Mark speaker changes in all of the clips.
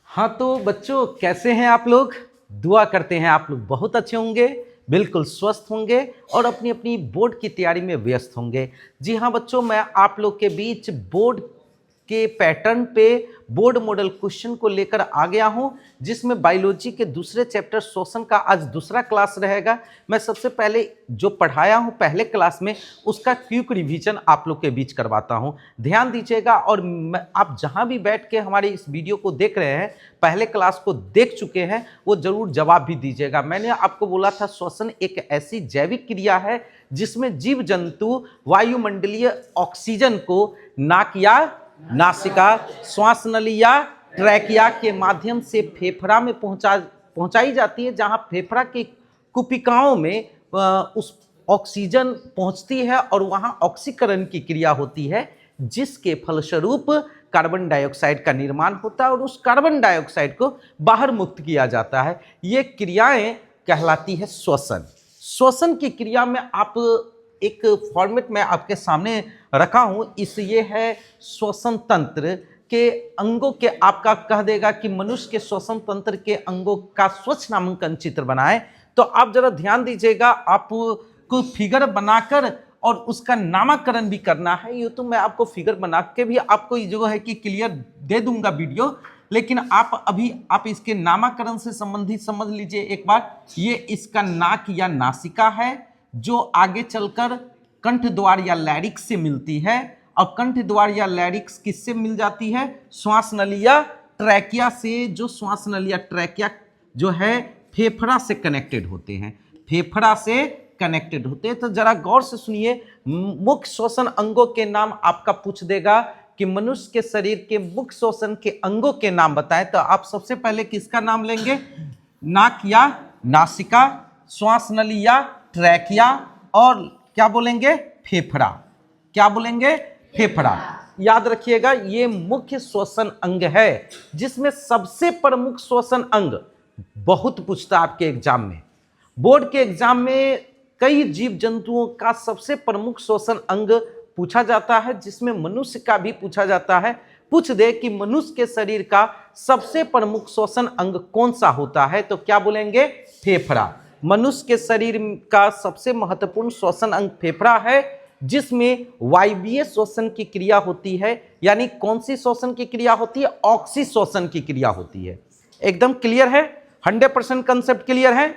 Speaker 1: हाँ तो बच्चों, कैसे हैं आप लोग। दुआ करते हैं आप लोग बहुत अच्छे होंगे, बिल्कुल स्वस्थ होंगे और अपनी अपनी बोर्ड की तैयारी में व्यस्त होंगे। जी हाँ बच्चों, मैं आप लोग के बीच बोर्ड के पैटर्न पे बोर्ड मॉडल क्वेश्चन को लेकर आ गया हूं, जिसमें बायोलॉजी के दूसरे चैप्टर श्वसन का आज दूसरा क्लास रहेगा। मैं सबसे पहले जो पढ़ाया हूं पहले क्लास में, उसका क्विक रिवीजन आप लोग के बीच करवाता हूं। ध्यान दीजिएगा और आप जहां भी बैठ के हमारे इस वीडियो को देख रहे हैं, पहले क्लास को देख चुके हैं, वो जरूर जवाब भी दीजिएगा। मैंने आपको बोला था श्वसन एक ऐसी जैविक क्रिया है जिसमें जीव जंतु वायुमंडलीय ऑक्सीजन को नाक या नासिका, श्वास नली या ट्रैकिया के माध्यम से फेफड़ा में पहुंचाई जाती है, जहां फेफड़ा की कुपिकाओं में उस ऑक्सीजन पहुंचती है और वहां ऑक्सीकरण की क्रिया होती है, जिसके फलस्वरूप कार्बन डाइऑक्साइड का निर्माण होता है और उस कार्बन डाइऑक्साइड को बाहर मुक्त किया जाता है। ये क्रियाएं कहलाती है श्वसन। श्वसन की क्रिया में आप एक फॉर्मेट में आपके सामने रखा हूं, इस ये है श्वसन तंत्र के अंगों के, आपका कह देगा कि मनुष्य के श्वसन तंत्र के अंगों का स्वच्छ नामांकन चित्र बनाएं। तो आप जरा ध्यान दीजिएगा, आपको फिगर बनाकर और उसका नामकरण भी करना है। ये तो मैं आपको फिगर बना के भी आपको जो है कि क्लियर दे दूंगा वीडियो, लेकिन आप इसके नामकरण से संबंधित समझ लीजिए एक बार। ये इसका नाक या नासिका है, जो आगे चलकर कंठ द्वार या लैरिक्स से मिलती है, और कंठ द्वार या लैरिक्स किससे मिल जाती है? श्वास नली या ट्रैकिया से। जो श्वास नली या ट्रैकिया जो है फेफड़ा से कनेक्टेड होते हैं, फेफड़ा से कनेक्टेड होते हैं। तो जरा गौर से सुनिए, मुख्य श्वसन अंगों के नाम आपका पूछ देगा कि मनुष्य के शरीर के मुख्य श्वसन के अंगों के नाम बताएं, तो आप सबसे पहले किसका नाम लेंगे? नाक या नासिका, श्वास नली या ट्रैकिया, और क्या बोलेंगे? फेफड़ा। क्या बोलेंगे? फेफड़ा। याद रखिएगा, ये मुख्य श्वसन अंग है, जिसमें सबसे प्रमुख श्वसन अंग बहुत पूछता है आपके एग्जाम में। बोर्ड के एग्जाम में कई जीव जंतुओं का सबसे प्रमुख श्वसन अंग पूछा जाता है, जिसमें मनुष्य का भी पूछा जाता है। पूछ दे कि मनुष्य के शरीर का सबसे प्रमुख श्वसन अंग कौन सा होता है, तो क्या बोलेंगे? फेफड़ा। मनुष्य के शरीर का सबसे महत्वपूर्ण श्वसन अंग फेफड़ा है, जिसमें वायवीय श्वसन की क्रिया होती है। यानी कौन सी श्वसन की क्रिया होती है? ऑक्सी श्वसन की क्रिया होती है। एकदम क्लियर है? 100% कंसेप्ट क्लियर है?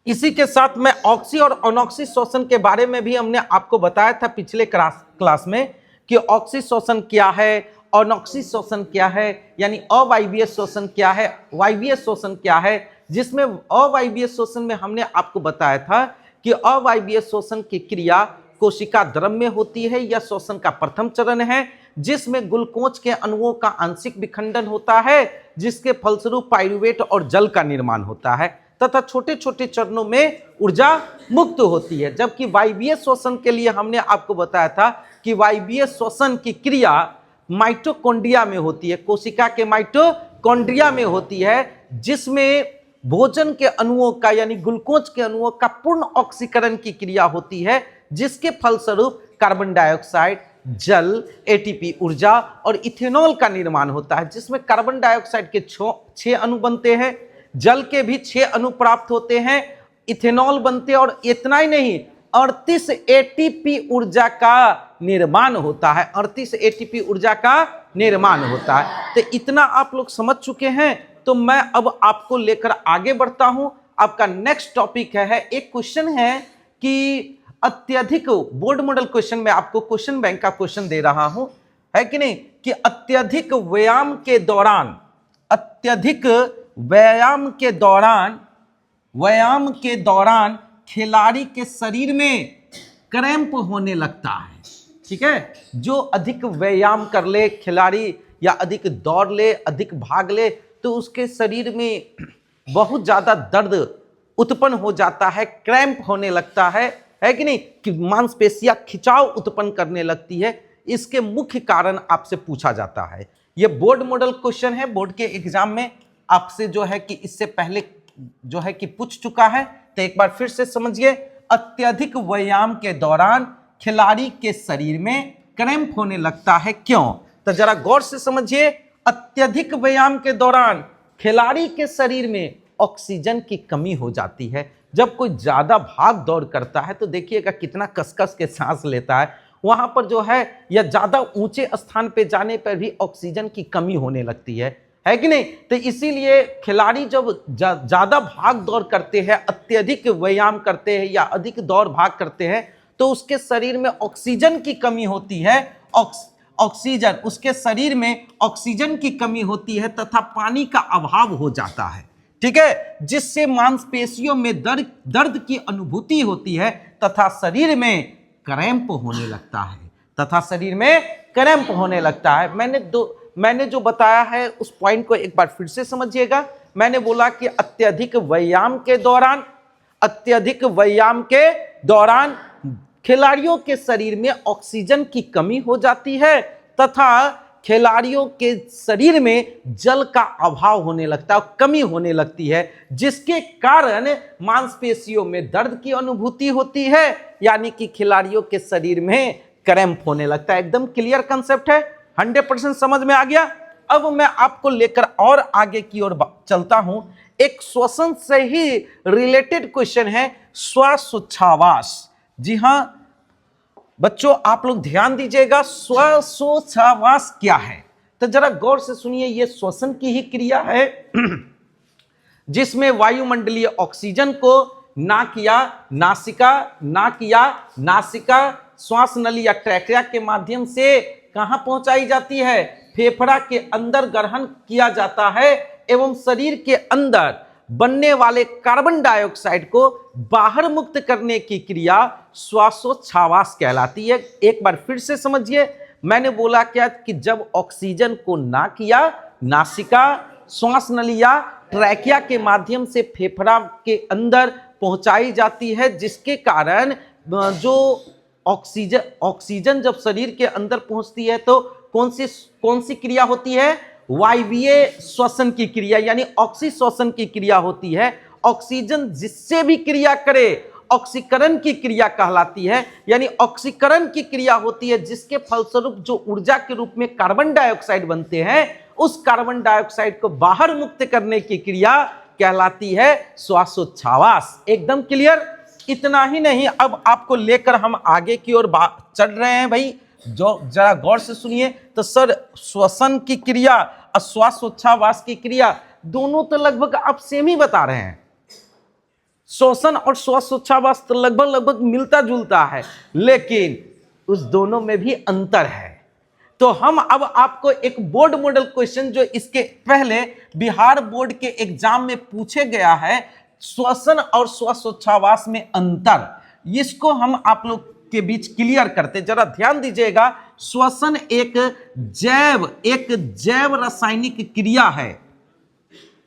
Speaker 1: इसी के साथ में ऑक्सी और अनऑक्सी श्वसन के बारे में भी हमने आपको बताया था पिछले क्लास में कि ऑक्सी श्वसन क्या है, अनऑक्सी श्वसन क्या है, यानी अवायवीय श्वसन क्या है, वायवीय श्वसन क्या है। जिसमें अवायवीय श्वसन में हमने आपको बताया था कि अवायवीय श्वसन की क्रिया कोशिका द्रव में होती है, यह श्वसन का प्रथम चरण है, जिसमें ग्लूकोज के अणुओं का आंशिक विखंडन होता है, जिसके फलस्वरूप पाइरूवेट और जल का निर्माण होता है, तथा छोटे छोटे चरणों में ऊर्जा मुक्त होती है। जबकि वायवीय श्वसन के लिए हमने आपको बताया था कि वायवीय श्वसन की क्रिया माइटोकॉन्ड्रिया में होती है, कोशिका के माइटोकॉन्ड्रिया में होती है, जिसमें भोजन के अणुओं का यानी ग्लूकोज के अणुओं का पूर्ण ऑक्सीकरण की क्रिया होती है, जिसके फलस्वरूप कार्बन डाइऑक्साइड, जल, एटीपी ऊर्जा और इथेनॉल का निर्माण होता है, जिसमें कार्बन डाइऑक्साइड के 6 अणु बनते हैं, जल के भी 6 अणु प्राप्त होते हैं, इथेनॉल बनते हैं, और इतना ही नहीं 38 एटीपी ऊर्जा का निर्माण होता है। 38 एटीपी ऊर्जा का निर्माण होता है। तो इतना आप लोग समझ चुके हैं। तो मैं अब आपको लेकर आगे बढ़ता हूं। आपका नेक्स्ट टॉपिक है एक क्वेश्चन है कि अत्यधिक बोर्ड मॉडल क्वेश्चन में आपको क्वेश्चन बैंक का क्वेश्चन दे रहा हूं, है कि नहीं, कि अत्यधिक व्यायाम के दौरान खिलाड़ी के शरीर में क्रैम्प होने लगता है। ठीक है, जो अधिक व्यायाम कर ले खिलाड़ी या अधिक दौड़ ले, अधिक भाग ले, तो उसके शरीर में बहुत ज्यादा दर्द उत्पन्न हो जाता है, क्रैम्प होने लगता है कि नहीं, कि मांसपेशियां खिंचाव उत्पन्न करने लगती है। इसके मुख्य कारण आपसे पूछा जाता है। यह बोर्ड मॉडल क्वेश्चन है, बोर्ड के एग्जाम में आपसे जो है कि इससे पहले जो है कि पूछ चुका है। तो एक बार फिर से समझिए, अत्यधिक व्यायाम के दौरान खिलाड़ी के शरीर में क्रैम्प होने लगता है, क्यों? तो जरा गौर से समझिए, अत्यधिक व्यायाम के दौरान खिलाड़ी के शरीर में ऑक्सीजन की कमी हो जाती है। जब कोई ज्यादा भाग दौड़ करता है तो देखिएगा कितना कसकस के सांस लेता है, वहां पर जो है या ज्यादा ऊंचे स्थान पे जाने पर भी ऑक्सीजन की कमी होने लगती है कि नहीं। तो इसीलिए खिलाड़ी जब ज्यादा भाग दौड़ करते हैं, अत्यधिक व्यायाम करते हैं या अधिक दौड़ भाग करते हैं तो उसके शरीर में ऑक्सीजन की कमी होती है। ऑक्सीजन, उसके शरीर में ऑक्सीजन की कमी होती है तथा पानी का अभाव हो जाता है, ठीक है, जिससे मांसपेशियों में दर्द की अनुभूति होती है तथा शरीर में क्रैम्प होने लगता है। मैंने जो बताया है उस पॉइंट को एक बार फिर से समझिएगा। मैंने बोला कि अत्यधिक व्यायाम के दौरान खिलाड़ियों के शरीर में ऑक्सीजन की कमी हो जाती है तथा खिलाड़ियों के शरीर में जल का अभाव होने लगता है, कमी होने लगती है, जिसके कारण मांसपेशियों में दर्द की अनुभूति होती है, यानी कि खिलाड़ियों के शरीर में क्रैम्प होने लगता है। एकदम क्लियर कंसेप्ट है, 100% समझ में आ गया। अब मैं आपको लेकर और आगे की ओर चलता हूं। एक श्वसन से ही रिलेटेड क्वेश्चन है, श्वासोच्छ्वास। जी हां बच्चों, आप लोग ध्यान दीजिएगा, श्वासोच्छ्वास क्या है तो जरा गौर से सुनिए। यह श्वसन की ही क्रिया है जिसमें वायुमंडलीय ऑक्सीजन को नाक या नासिका, श्वास नली या ट्रैकिया के माध्यम से कहां पहुंचाई जाती है, फेफड़ा के अंदर ग्रहण किया जाता है एवं शरीर के अंदर बनने वाले कार्बन डाइऑक्साइड को बाहर मुक्त करने की क्रिया श्वासोच्छ्वास कहलाती है। एक बार फिर से समझिए, मैंने बोला क्या कि जब ऑक्सीजन को नाक या नासिका, श्वास नली या ट्रैकिया के माध्यम से फेफड़ा के अंदर पहुंचाई जाती है, जिसके कारण जो ऑक्सीजन जब शरीर के अंदर पहुंचती है तो कौन सी क्रिया होती है, वायवीय श्वसन की क्रिया यानी ऑक्सीश्वसन की क्रिया होती है। ऑक्सीजन जिससे भी क्रिया करे ऑक्सीकरण की क्रिया कहलाती है, यानी ऑक्सीकरण की क्रिया होती है जिसके फलस्वरूप जो ऊर्जा के रूप में कार्बन डाइऑक्साइड बनते हैं, उस कार्बन डाइऑक्साइड को बाहर मुक्त करने की क्रिया कहलाती है श्वासोच्छ्वास। एकदम क्लियर। इतना ही नहीं, अब आपको लेकर हम आगे की ओर चढ़ रहे हैं भाई, जो जरा गौर से सुनिए। तो सर श्वसन की क्रिया और श्वासोच्छ्वास की क्रिया दोनों तो लगभग आप सेम ही बता रहे हैं। श्वसन और श्वासोच्छ्वास तो लगभग मिलता जुलता है, लेकिन उस दोनों में भी अंतर है। तो हम अब आपको एक बोर्ड मॉडल क्वेश्चन जो इसके पहले बिहार बोर्ड के एग्जाम में पूछे गया है, श्वसन और श्वासोच्छ्वास में अंतर, इसको हम आप लोग के बीच क्लियर करते। जरा ध्यान दीजिएगा, श्वसन एक जैव रासायनिक क्रिया है,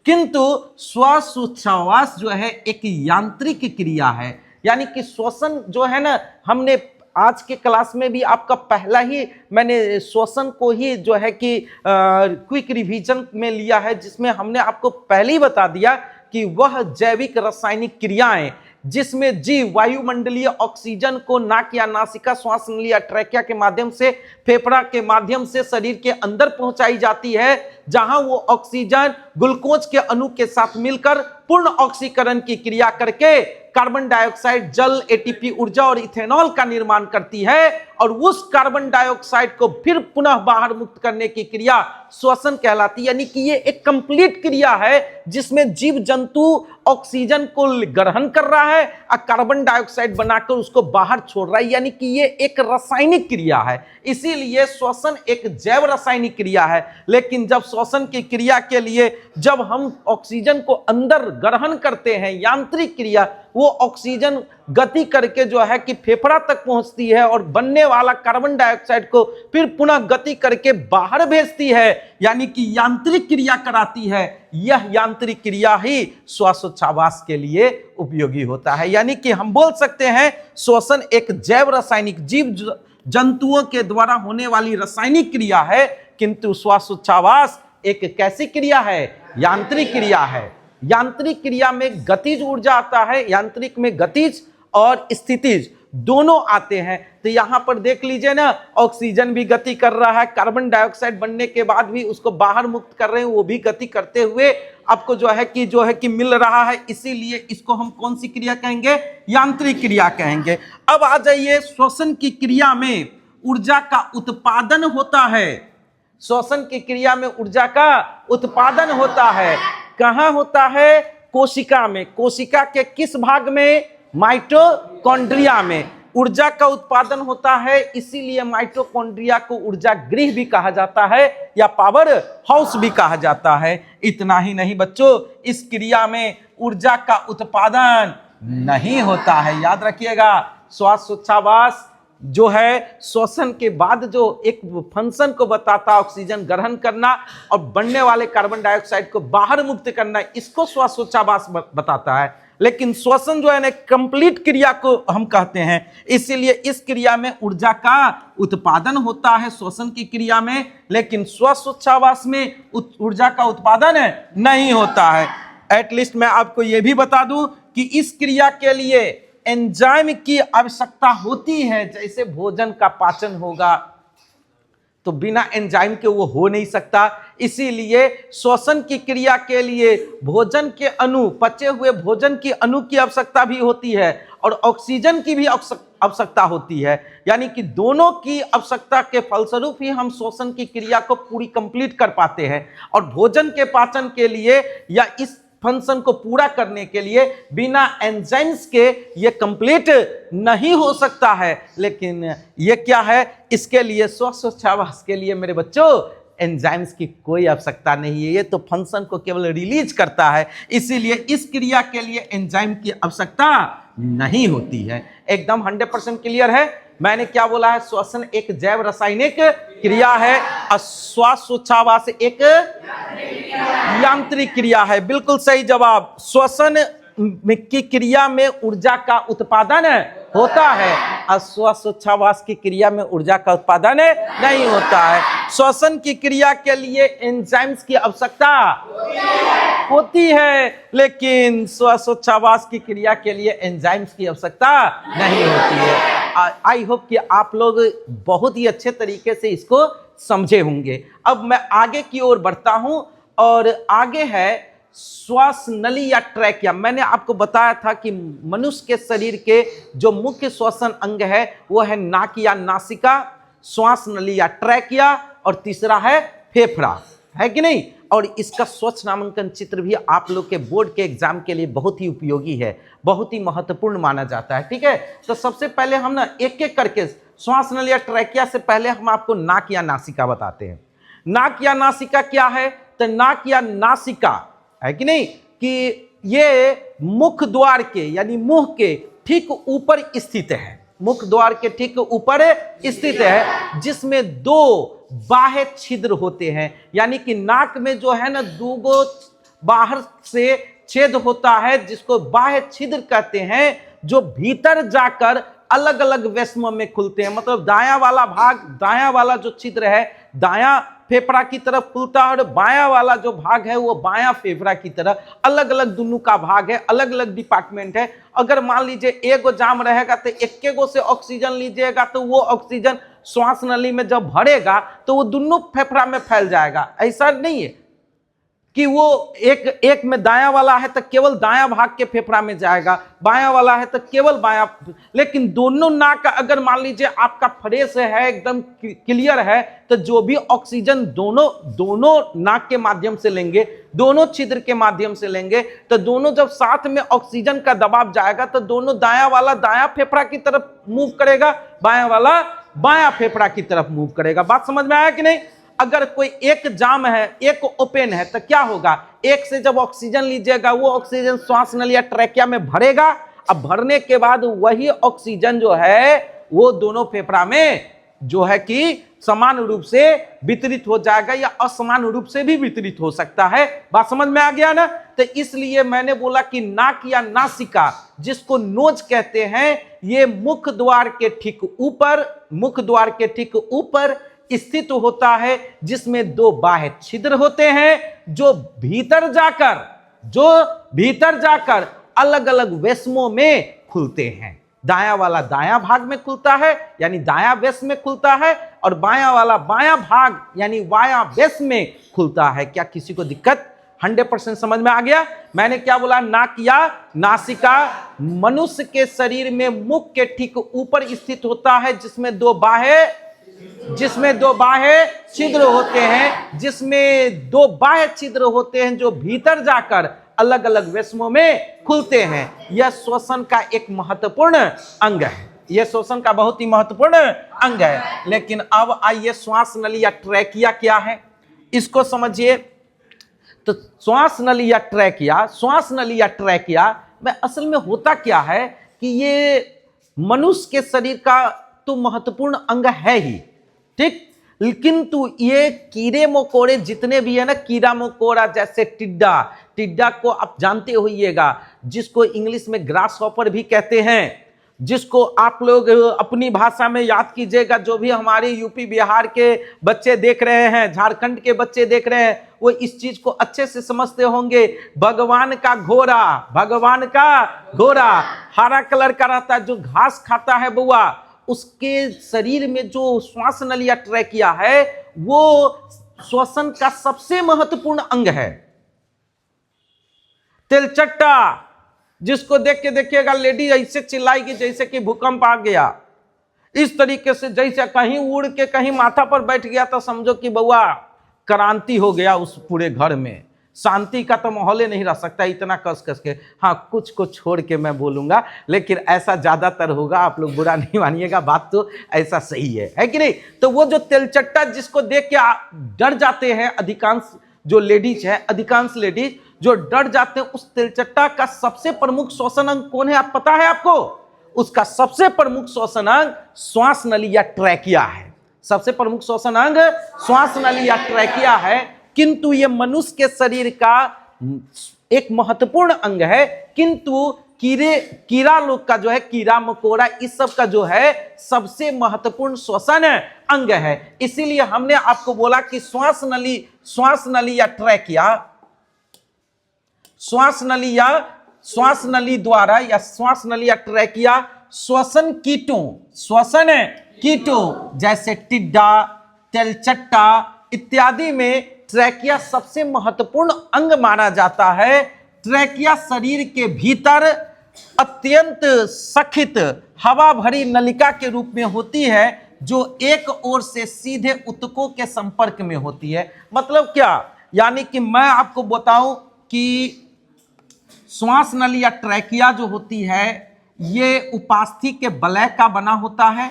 Speaker 1: किंतु श्वासोच्छ्वास जो है एक यांत्रिक क्रिया है। यानी कि श्वसन जो है ना, हमने आज के क्लास में भी आपका पहला ही मैंने श्वसन को ही जो है कि क्विक रिवीजन में लिया है, जिसमें हमने आपको पहले ही बता दिया कि वह जैविक रासायनिक क्रियाएं जिसमें जीव वायुमंडलीय ऑक्सीजन को नाक या नासिका, श्वास नली या ट्रैकिया के माध्यम से, फेफड़ा के माध्यम से शरीर के अंदर पहुंचाई जाती है, जहां वो ऑक्सीजन ग्लूकोज के अणु के साथ मिलकर पूर्ण ऑक्सीकरण की क्रिया करके कार्बन डाइऑक्साइड, जल, एटीपी ऊर्जा और इथेनॉल का निर्माण करती है, और उस कार्बन डाइऑक्साइड को फिर पुनः बाहर मुक्त करने की क्रिया श्वसन कहलाती है। यानी कि ये एक कंप्लीट क्रिया है जिसमें जीव जंतु ऑक्सीजन को ग्रहण कर रहा है और कार्बन डाइऑक्साइड बनाकर उसको बाहर छोड़ रहा है, यानी कि ये एक रासायनिक क्रिया है। इसीलिए श्वसन एक जैव रासायनिक क्रिया है। लेकिन जब श्वसन की क्रिया के लिए जब हम ऑक्सीजन को अंदर ग्रहण करते हैं, यांत्रिक क्रिया, वो ऑक्सीजन गति करके जो है कि फेफड़ा तक पहुंचती है और बनने वाला कार्बन डाइऑक्साइड को फिर पुनः गति करके बाहर भेजती है, यानी कि यांत्रिक क्रिया कराती है। यह यांत्रिक क्रिया ही श्वासोच्छ्वास के लिए उपयोगी होता है। यानी कि हम बोल सकते हैं श्वसन एक जैव रासायनिक, जीव जंतुओं के द्वारा होने वाली रासायनिक क्रिया है, किंतु श्वासोच्छ्वास एक कैसी क्रिया है, यांत्रिक क्रिया है। यांत्रिक क्रिया में गतिज ऊर्जा आता है, यांत्रिक में गतिज और स्थितिज दोनों आते हैं। तो यहां पर देख लीजिए ना, ऑक्सीजन भी गति कर रहा है, कार्बन डाइऑक्साइड बनने के बाद भी उसको बाहर मुक्त कर रहे हैं, वो भी गति करते हुए आपको जो है कि मिल रहा है। इसीलिए इसको हम कौन सी क्रिया कहेंगे? यांत्रिक क्रिया कहेंगे। अब आ जाइए, श्वसन की क्रिया में ऊर्जा का उत्पादन होता है। श्वसन की क्रिया में ऊर्जा का उत्पादन होता है। कहां होता है? कोशिका में। कोशिका के किस भाग में? माइटोकॉन्ड्रिया में ऊर्जा का उत्पादन होता है। इसीलिए माइटोकॉन्ड्रिया को ऊर्जा गृह भी कहा जाता है या पावर हाउस भी कहा जाता है। इतना ही नहीं बच्चों, इस क्रिया में ऊर्जा का उत्पादन नहीं होता है। याद रखिएगा, श्वासोच्छ्वास जो है श्वसन के बाद जो एक फंक्शन को बताता है, ऑक्सीजन ग्रहण करना और बनने वाले कार्बन डाइऑक्साइड को बाहर मुक्त करना, इसको श्वासोच्छ्वास बताता है। लेकिन श्वसन जो है ना, कंप्लीट क्रिया को हम कहते हैं। इसीलिए इस क्रिया में ऊर्जा का उत्पादन होता है श्वसन की क्रिया में, लेकिन श्वासोच्छ्वास में ऊर्जा का उत्पादन नहीं होता है। एटलीस्ट मैं आपको यह भी बता दूं कि इस क्रिया के लिए एंजाइम की आवश्यकता होती है। जैसे भोजन का पाचन होगा तो बिना एंजाइम के वो हो नहीं सकता। इसीलिए श्वसन की क्रिया के लिए भोजन के अणु, पचे हुए भोजन की अणु की आवश्यकता भी होती है और ऑक्सीजन की भी आवश्यकता होती है। यानी कि दोनों की आवश्यकता के फलस्वरूप ही हम श्वसन की क्रिया को पूरी कंप्लीट कर पाते हैं। और भोजन के पाचन के लिए या इस फंक्शन को पूरा करने के लिए बिना एंजाइम्स के ये कंप्लीट नहीं हो सकता है। लेकिन ये क्या है? इसके लिए श्वासोच्छ्वास के लिए मेरे बच्चों एंजाइम्स की कोई आवश्यकता नहीं है। ये तो फंक्शन को केवल रिलीज करता है। इसीलिए इस क्रिया के लिए एंजाइम की आवश्यकता नहीं होती है। एकदम 100% क्लियर है। मैंने क्या बोला है? श्वसन एक जैव रासायनिक क्रिया है और श्वासोच्छ्वास एक यांत्रिक क्रिया है। बिल्कुल सही जवाब। श्वसन की क्रिया में ऊर्जा का उत्पादन होता है और श्वासोच्छ्वास की क्रिया में ऊर्जा का उत्पादन नहीं होता है। श्वसन की क्रिया के लिए एंजाइम्स की आवश्यकता होती है, लेकिन श्वासोच्छ्वास की क्रिया के लिए एंजाइम्स की आवश्यकता नहीं होती है। आई होप कि आप लोग बहुत ही अच्छे तरीके से इसको समझे होंगे। अब मैं आगे की ओर बढ़ता हूं और आगे है श्वास नली या ट्रैकिया। मैंने आपको बताया था कि मनुष्य के शरीर के जो मुख्य श्वसन अंग है वो है नाक या नासिका, श्वास नली या ट्रैकिया और तीसरा है फेफड़ा, है कि नहीं? और इसका स्वच्छ नामांकन चित्र भी आप लोग के बोर्ड के एग्जाम के लिए बहुत ही उपयोगी है, बहुत ही महत्वपूर्ण माना जाता है। ठीक है, तो सबसे पहले हम ना एक एक करके श्वास नली या ट्रैकिया से पहले हम आपको नाक या नासिका बताते हैं। नाक या नासिका क्या है? तो नाक या नासिका है कि नहीं कि ये मुख द्वार के यानी मुंह के ठीक ऊपर स्थित है। मुख द्वार के ठीक ऊपर स्थित है, जिसमें दो बाह्य छिद्र होते हैं। यानी कि नाक में जो है ना दो बाहर से छेद होता है, जिसको बाह्य छिद्र कहते हैं, जो भीतर जाकर अलग अलग वैष्णव में खुलते हैं। मतलब दायां वाला भाग, दायां वाला जो छिद्र है दायां फेफड़ा की तरफ खुलता है और बायां वाला जो भाग है वो बायां फेफड़ा की तरफ। अलग अलग दोनों का भाग है, अलग अलग डिपार्टमेंट है। अगर मान लीजिए एक जाम रहेगा तो एक गो से ऑक्सीजन लीजिएगा तो वो ऑक्सीजन श्वास नली में जब भरेगा तो वो दोनों फेफड़ा में फैल जाएगा। ऐसा नहीं है कि वो एक में दायां वाला है तो केवल दायां भाग के फेफड़ा में जाएगा, बायां वाला है तो केवल बायां। लेकिन दोनों नाक अगर मान लीजिए आपका फ्रेश है, एकदम क्लियर है, तो जो भी ऑक्सीजन दोनों नाक के माध्यम से लेंगे, दोनों छिद्र के माध्यम से लेंगे, तो दोनों जब साथ में ऑक्सीजन का दबाव जाएगा तो दोनों दायां वाला दायां फेफड़ा की तरफ मूव करेगा, बायां वाला बायां फेफड़ा की तरफ मूव करेगा। बात समझ में आया कि नहीं? अगर कोई एक जाम है, एक ओपन है, तो क्या होगा? एक से जब ऑक्सीजन लीजिएगा वो ऑक्सीजन श्वास नली या ट्रैकिया में भरेगा। अब भरने के बाद वही ऑक्सीजन जो है वो दोनों फेफड़ा में जो है कि समान रूप से वितरित हो जाएगा या असमान रूप से भी वितरित हो सकता है। बात समझ में आ गया ना? तो इसलिए मैंने बोला कि नाक या नासिका, जिसको नोज कहते हैं, ये मुख द्वार के ठीक ऊपर स्थित होता है, जिसमें दो बाह्य छिद्र होते हैं जो भीतर जाकर अलग अलग वैष्णवों में खुलते हैं। दायां वाला दायां भाग में खुलता है यानी दायां वेस में खुलता है, और बायां वाला बायां भाग यानी वाया वेस में खुलता है। क्या किसी को दिक्कत? 100% समझ में आ गया? मैंने क्या बोला? नाक या नासिका मनुष्य के शरीर में मुख के ठीक ऊपर स्थित होता है, जिसमें दो बाह्य छिद्र होते हैं, जिसमें दो बाह्य छिद्र होते हैं जो भीतर जाकर अलग अलग वेस्मों में खुलते हैं। यह श्वसन का एक महत्वपूर्ण अंग है, यह श्वसन का बहुत ही महत्वपूर्ण अंग है। लेकिन अब आइए, श्वास नली या ट्रैकिया क्या है, इसको समझिए। तो श्वास नली या ट्रैकिया में असल में होता क्या है कि ये मनुष्य के शरीर का तो महत्वपूर्ण अंग है ही, ठीक, किंतु ये कीड़े मकोड़े जितने भी है ना, कीड़ा मकोड़ा जैसे टिड्डा को आप जानते होइएगा, जिसको इंग्लिश में ग्रास हॉपर भी कहते हैं, जिसको आप लोग अपनी भाषा में याद कीजिएगा। जो भी हमारे यूपी बिहार के बच्चे देख रहे हैं, झारखंड के बच्चे देख रहे हैं, वो इस चीज को अच्छे से समझते होंगे। भगवान का घोड़ा हरा कलर का रहता है, जो घास खाता है बउआ, उसके शरीर में जो श्वास नली या ट्रैकिया है वो श्वसन का सबसे महत्वपूर्ण अंग है। तेलचट्टा, जिसको देख के देखिएगा लेडी ऐसे चिल्लाएगी जैसे कि भूकंप आ गया, इस तरीके से जैसे कहीं उड़ के कहीं माथा पर बैठ गया तो समझो कि बउआ क्रांति हो गया उस पूरे घर में। शांति का तो माहौल ही नहीं रह सकता इतना कस के। हाँ, कुछ को छोड़ के मैं बोलूंगा, लेकिन ऐसा ज्यादातर होगा, आप लोग बुरा नहीं मानिएगा, बात तो ऐसा सही है कि नहीं। तो वो जो तेलचट्टा जिसको देख के डर जाते हैं अधिकांश जो लेडीज है, अधिकांश लेडीज जो डर जाते हैं, उस तेलचट्टा का सबसे प्रमुख श्वसन अंग कौन है आप पता है आपको? उसका सबसे प्रमुख श्वसन अंग श्वास नली या ट्रैकिया है। सबसे प्रमुख श्वसन अंग श्वास नली या ट्रैकिया है, किंतु ये मनुष्य के शरीर का एक महत्वपूर्ण अंग है। किंतु कीड़ा लोग का जो है, कीड़ा मकोड़ा, इस सब का जो है सबसे महत्वपूर्ण श्वसन अंग है। इसीलिए हमने आपको बोला कि श्वास नली या ट्रैकिया, श्वास नली द्वारा या श्वास नली या ट्रैकिया श्वसन कीटों जैसे टिड्डा, तेलचट्टा इत्यादि में ट्रैकिया सबसे महत्वपूर्ण अंग माना जाता है। ट्रैकिया शरीर के भीतर अत्यंत सखित हवा भरी नलिका के रूप में होती है, जो एक ओर से सीधे ऊतकों के संपर्क में होती है। मतलब क्या? यानी कि मैं आपको बताऊं कि श्वास नली या ट्रैकिया जो होती है ये उपास्थि के वलय का बना होता है।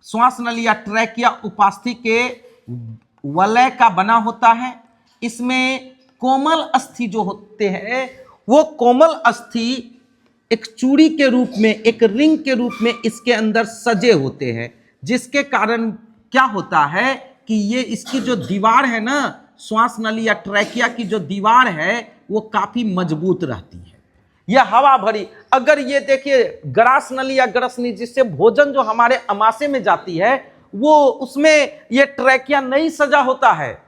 Speaker 1: श्वास नली या ट्रैकिया उपास्थि के वलय का बना होता है। इसमें कोमल अस्थि जो होते हैं वो कोमल अस्थि एक चूड़ी के रूप में, एक रिंग के रूप में इसके अंदर सजे होते हैं, जिसके कारण क्या होता है कि ये इसकी जो दीवार है ना, श्वास नली या ट्रैकिया की जो दीवार है वो काफी मजबूत रहती है। यह हवा भरी, अगर ये देखिए ग्रास नली या ग्रसनी जिससे भोजन जो हमारे अमाशय में जाती है वो उसमें ये ट्रैकिया नहीं सजा होता है,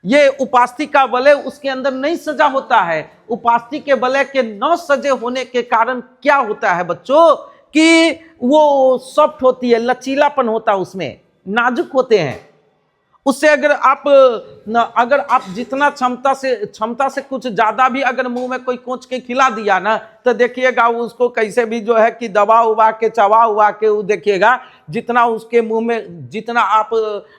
Speaker 1: ये उपास्थि का वलय उसके अंदर नहीं सजा होता है। उपास्थि के वलय के न सजे होने के कारण क्या होता है बच्चों कि वो सॉफ्ट होती है, लचीलापन होता है, उसमें नाजुक होते हैं। उससे अगर आप जितना क्षमता से कुछ ज्यादा भी अगर मुंह में कोई कोच के खिला दिया ना, तो देखिएगा उसको कैसे भी जो है कि दबा उबा के चबा उबा के वो देखिएगा, जितना उसके मुंह में, जितना आप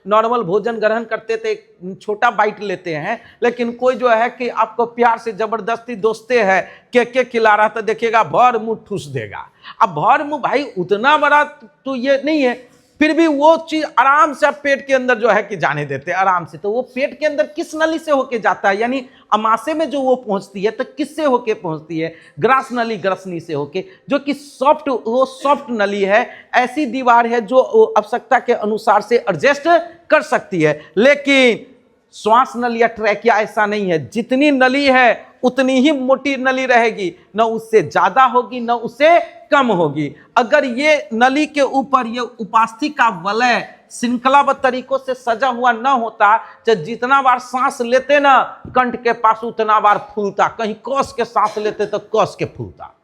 Speaker 1: नॉर्मल भोजन ग्रहण करते थे छोटा बाइट लेते हैं, लेकिन कोई जो है कि आपको प्यार से जबरदस्ती दोस्ते है के खिला रहा, तो देखिएगा भर मुंह ठूस देगा। अब भर मुंह भाई उतना बड़ा तो ये नहीं है, फिर भी वो चीज आराम से आप पेट के अंदर जो है कि जाने देते हैं आराम से। तो वो पेट के अंदर किस नली से होके जाता है, यानी अमाशय में जो वो पहुंचती है तो किससे होके पहुंचती है? ग्रास नली ग्रसनी से होके, जो कि सॉफ्ट नली है, ऐसी दीवार है जो आवश्यकता के अनुसार से एडजस्ट कर सकती है। लेकिन श्वास नली या ट्रैकिया ऐसा नहीं है, जितनी नली है उतनी ही मोटी नली रहेगी, न उससे ज्यादा होगी न उससे कम होगी। अगर ये नली के ऊपर ये उपास्थि का वलय श्रृंखलाबद्ध तरीकों से सजा हुआ न होता, तो जितना बार सांस लेते ना कंठ के पास उतना बार फूलता, कहीं कस के सांस लेते तो कस के फूलता।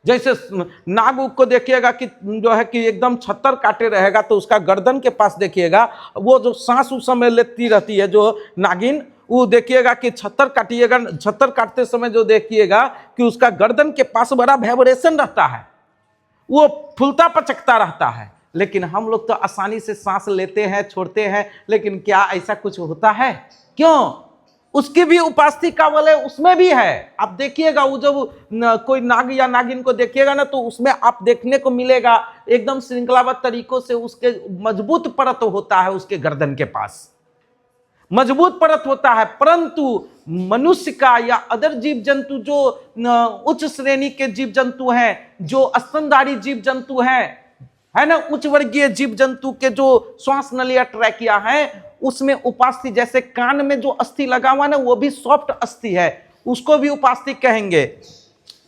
Speaker 1: जैसे नाग उग को देखिएगा कि जो है कि एकदम 76 काटे रहेगा, तो उसका गर्दन के पास देखिएगा वो जो सांस उस समय लेती रहती है जो नागिन, वो देखिएगा कि 76 काटिएगा, 76 काटते समय जो देखिएगा कि उसका गर्दन के पास बड़ा वाइब्रेशन रहता है, वो फूलता पचकता रहता है। लेकिन हम लोग तो आसानी से सांस लेते हैं छोड़ते हैं, लेकिन क्या ऐसा कुछ होता है? क्यों? उसकी भी उपस्थिति का बल उसमें भी है। आप देखिएगा वो जब कोई नाग या नागिन को देखिएगा ना, तो उसमें आप देखने को मिलेगा एकदम श्रृंखलाबद्ध तरीकों से उसके मजबूत परत होता है, उसके गर्दन के पास मजबूत परत होता है। परंतु मनुष्य का या अदर जीव जंतु जो उच्च श्रेणी के जीव जंतु हैं, जो स्तनधारी जीव जंतु हैं, है ना, उच्च वर्गीय जीव जंतु के जो श्वास नलिया ट्रैकिया है, उसमें उपास्थि, जैसे कान में जो अस्थि लगा हुआ ना, वो भी सॉफ्ट अस्थि है, उसको भी उपास्थि कहेंगे।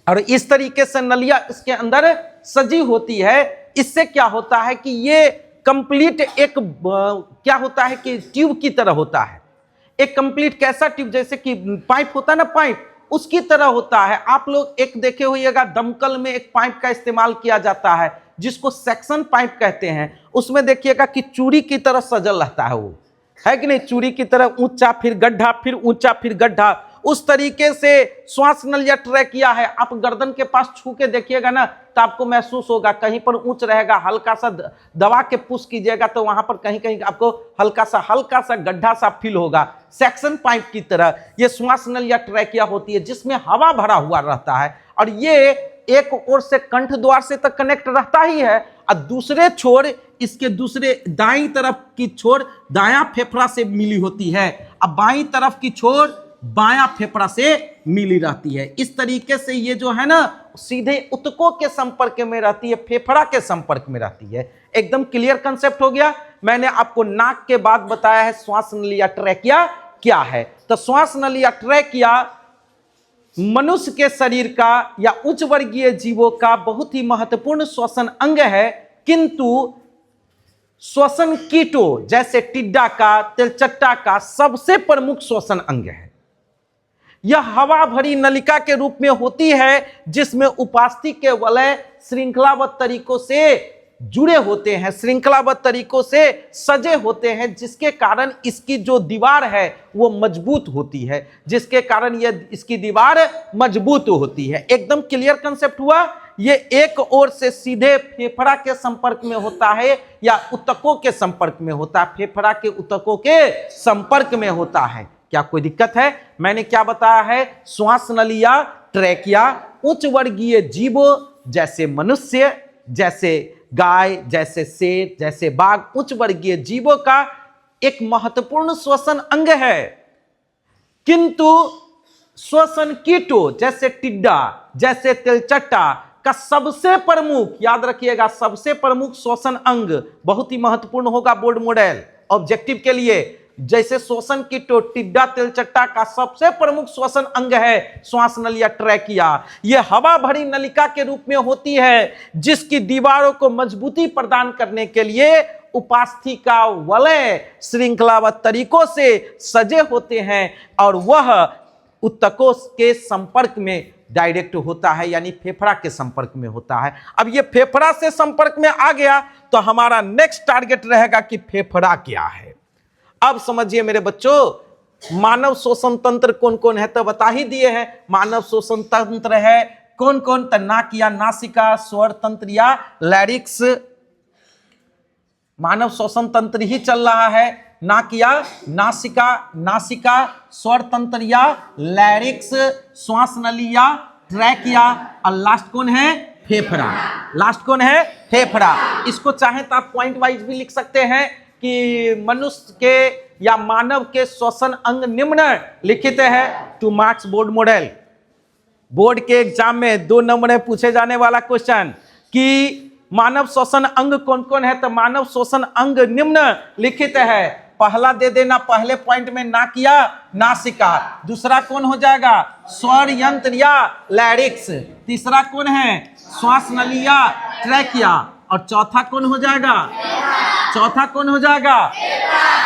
Speaker 1: और इस तरीके से नलिया इसके अंदर सजी होती है। इससे क्या होता है कि ये कंप्लीट एक क्या होता है कि ट्यूब की तरह होता है। एक कंप्लीट कैसा ट्यूब? जैसे कि पाइप होता है ना, पाइप उसकी तरह होता है। आप लोग एक देखे होइएगा, दमकल में एक पाइप का इस्तेमाल किया जाता है जिसको सेक्शन पाइप कहते हैं। उसमें देखिएगा कि चूड़ी की तरह सजल रहता है, वो है कि नहीं, चूड़ी की तरह ऊंचा फिर गड्ढा, फिर ऊंचा फिर गड्ढा। उस तरीके से श्वास नलिया ट्रैकिया है। आप गर्दन के पास छू के देखिएगा ना, तो आपको महसूस होगा कहीं पर ऊंच रहेगा, हल्का सा दबा के पुश कीजिएगा तो वहां पर कहीं कहीं आपको हल्का सा गड्ढा सा फील होगा। सेक्शन पाइप की तरह ये श्वास नलिया ट्रैकिया होती है, जिसमें हवा भरा हुआ रहता है। और ये एक ओर से कंठ द्वार से तक कनेक्ट रहता ही है, और दूसरे छोर इसके दूसरे दाईं तरफ की छोर दायां फेफड़ा से मिली होती है, अब बाईं तरफ की छोर बायां फेफड़ा से मिली रहती है। इस तरीके से ये जो है ना सीधे ऊतकों के संपर्क में रहती है, फेफड़ा के संपर्क में रहती है। एकदम क्लियर कंसेप्ट हो गया। मैंने आपको नाक के बाद बताया है श्वास नलिया ट्रैकिया क्या है। तो श्वास नलिया ट्रैकिया मनुष्य के शरीर का या उच्च वर्गीय जीवों का बहुत ही महत्वपूर्ण श्वसन अंग है, किंतु श्वसन कीटों जैसे टिड्डा का, तिलचट्टा का सबसे प्रमुख श्वसन अंग है। यह हवा भरी नलिका के रूप में होती है, जिसमें उपास्थि के वलय श्रृंखलाबद्ध तरीकों से जुड़े होते हैं, श्रृंखलाबद्ध तरीकों से सजे होते हैं, जिसके कारण इसकी जो दीवार है वो मजबूत होती है, जिसके कारण यह इसकी दीवार मजबूत होती है। एकदम क्लियर कंसेप्ट हुआ। ये एक ओर से सीधे फेफड़ा के संपर्क में होता है या ऊतकों के संपर्क में होता है, फेफड़ा के ऊतकों के संपर्क में होता है। क्या कोई दिक्कत है? मैंने क्या बताया है? श्वास नलिया ट्रैकिया उच्च वर्गीय जीवों जैसे मनुष्य, जैसे गाय, जैसे शेर, जैसे बाघ, उच्च वर्गीय जीवों का एक महत्वपूर्ण श्वसन अंग है, किंतु श्वसन कीटों जैसे टिड्डा, जैसे तिलचट्टा का सबसे प्रमुख, याद रखिएगा, सबसे प्रमुख श्वसन अंग बहुत ही महत्वपूर्ण होगा बोर्ड मॉडल ऑब्जेक्टिव के लिए। जैसे श्वसन कीटों, टिड्डा, तिलचट्टा का सबसे प्रमुख श्वसन अंग है श्वास नलिया ट्रैकिया। यह हवा भरी नलिका के रूप में होती है, जिसकी दीवारों को मजबूती प्रदान करने के लिए उपास्थि का वलय श्रृंखलाबद्ध तरीकों से सजे होते हैं, और वह ऊतकों के संपर्क में डायरेक्ट होता है, यानी फेफड़ा के संपर्क में होता है। अब ये फेफड़ा से संपर्क में आ गया तो हमारा नेक्स्ट टारगेट रहेगा कि फेफड़ा क्या है। अब समझिए मेरे बच्चों, मानव श्वसन तंत्र कौन कौन है तो बता ही दिए हैं। मानव श्वसन तंत्र है कौन कौन? तो नाक या नासिका, स्वर तंत्र या लैरिक्स। मानव श्वसन तंत्र ही चल रहा है, नाक या नासिका, नासिका, स्वर तंत्र या लैरिक्स, श्वास नली या ट्रैकिया, और लास्ट कौन है? फेफड़ा। लास्ट कौन है? फेफड़ा। इसको चाहे तो आप पॉइंट वाइज भी लिख सकते हैं कि मनुष्य के या मानव के श्वसन अंग निम्न लिखित है। 2 मार्क्स बोर्ड मॉडल, बोर्ड के एग्जाम में 2 नंबर में पूछे जाने वाला क्वेश्चन कि मानव श्वसन अंग कौन कौन है, तो मानव श्वसन अंग निम्न लिखित है। पहला दे देना पहले पॉइंट में नाक या नासिका, दूसरा कौन हो जाएगा? स्वर यंत्र या लैरिक्स, तीसरा कौन है? श्वास नली या ट्रैकिया, और चौथा कौन हो जाएगा? चौथा कौन हो जाएगा?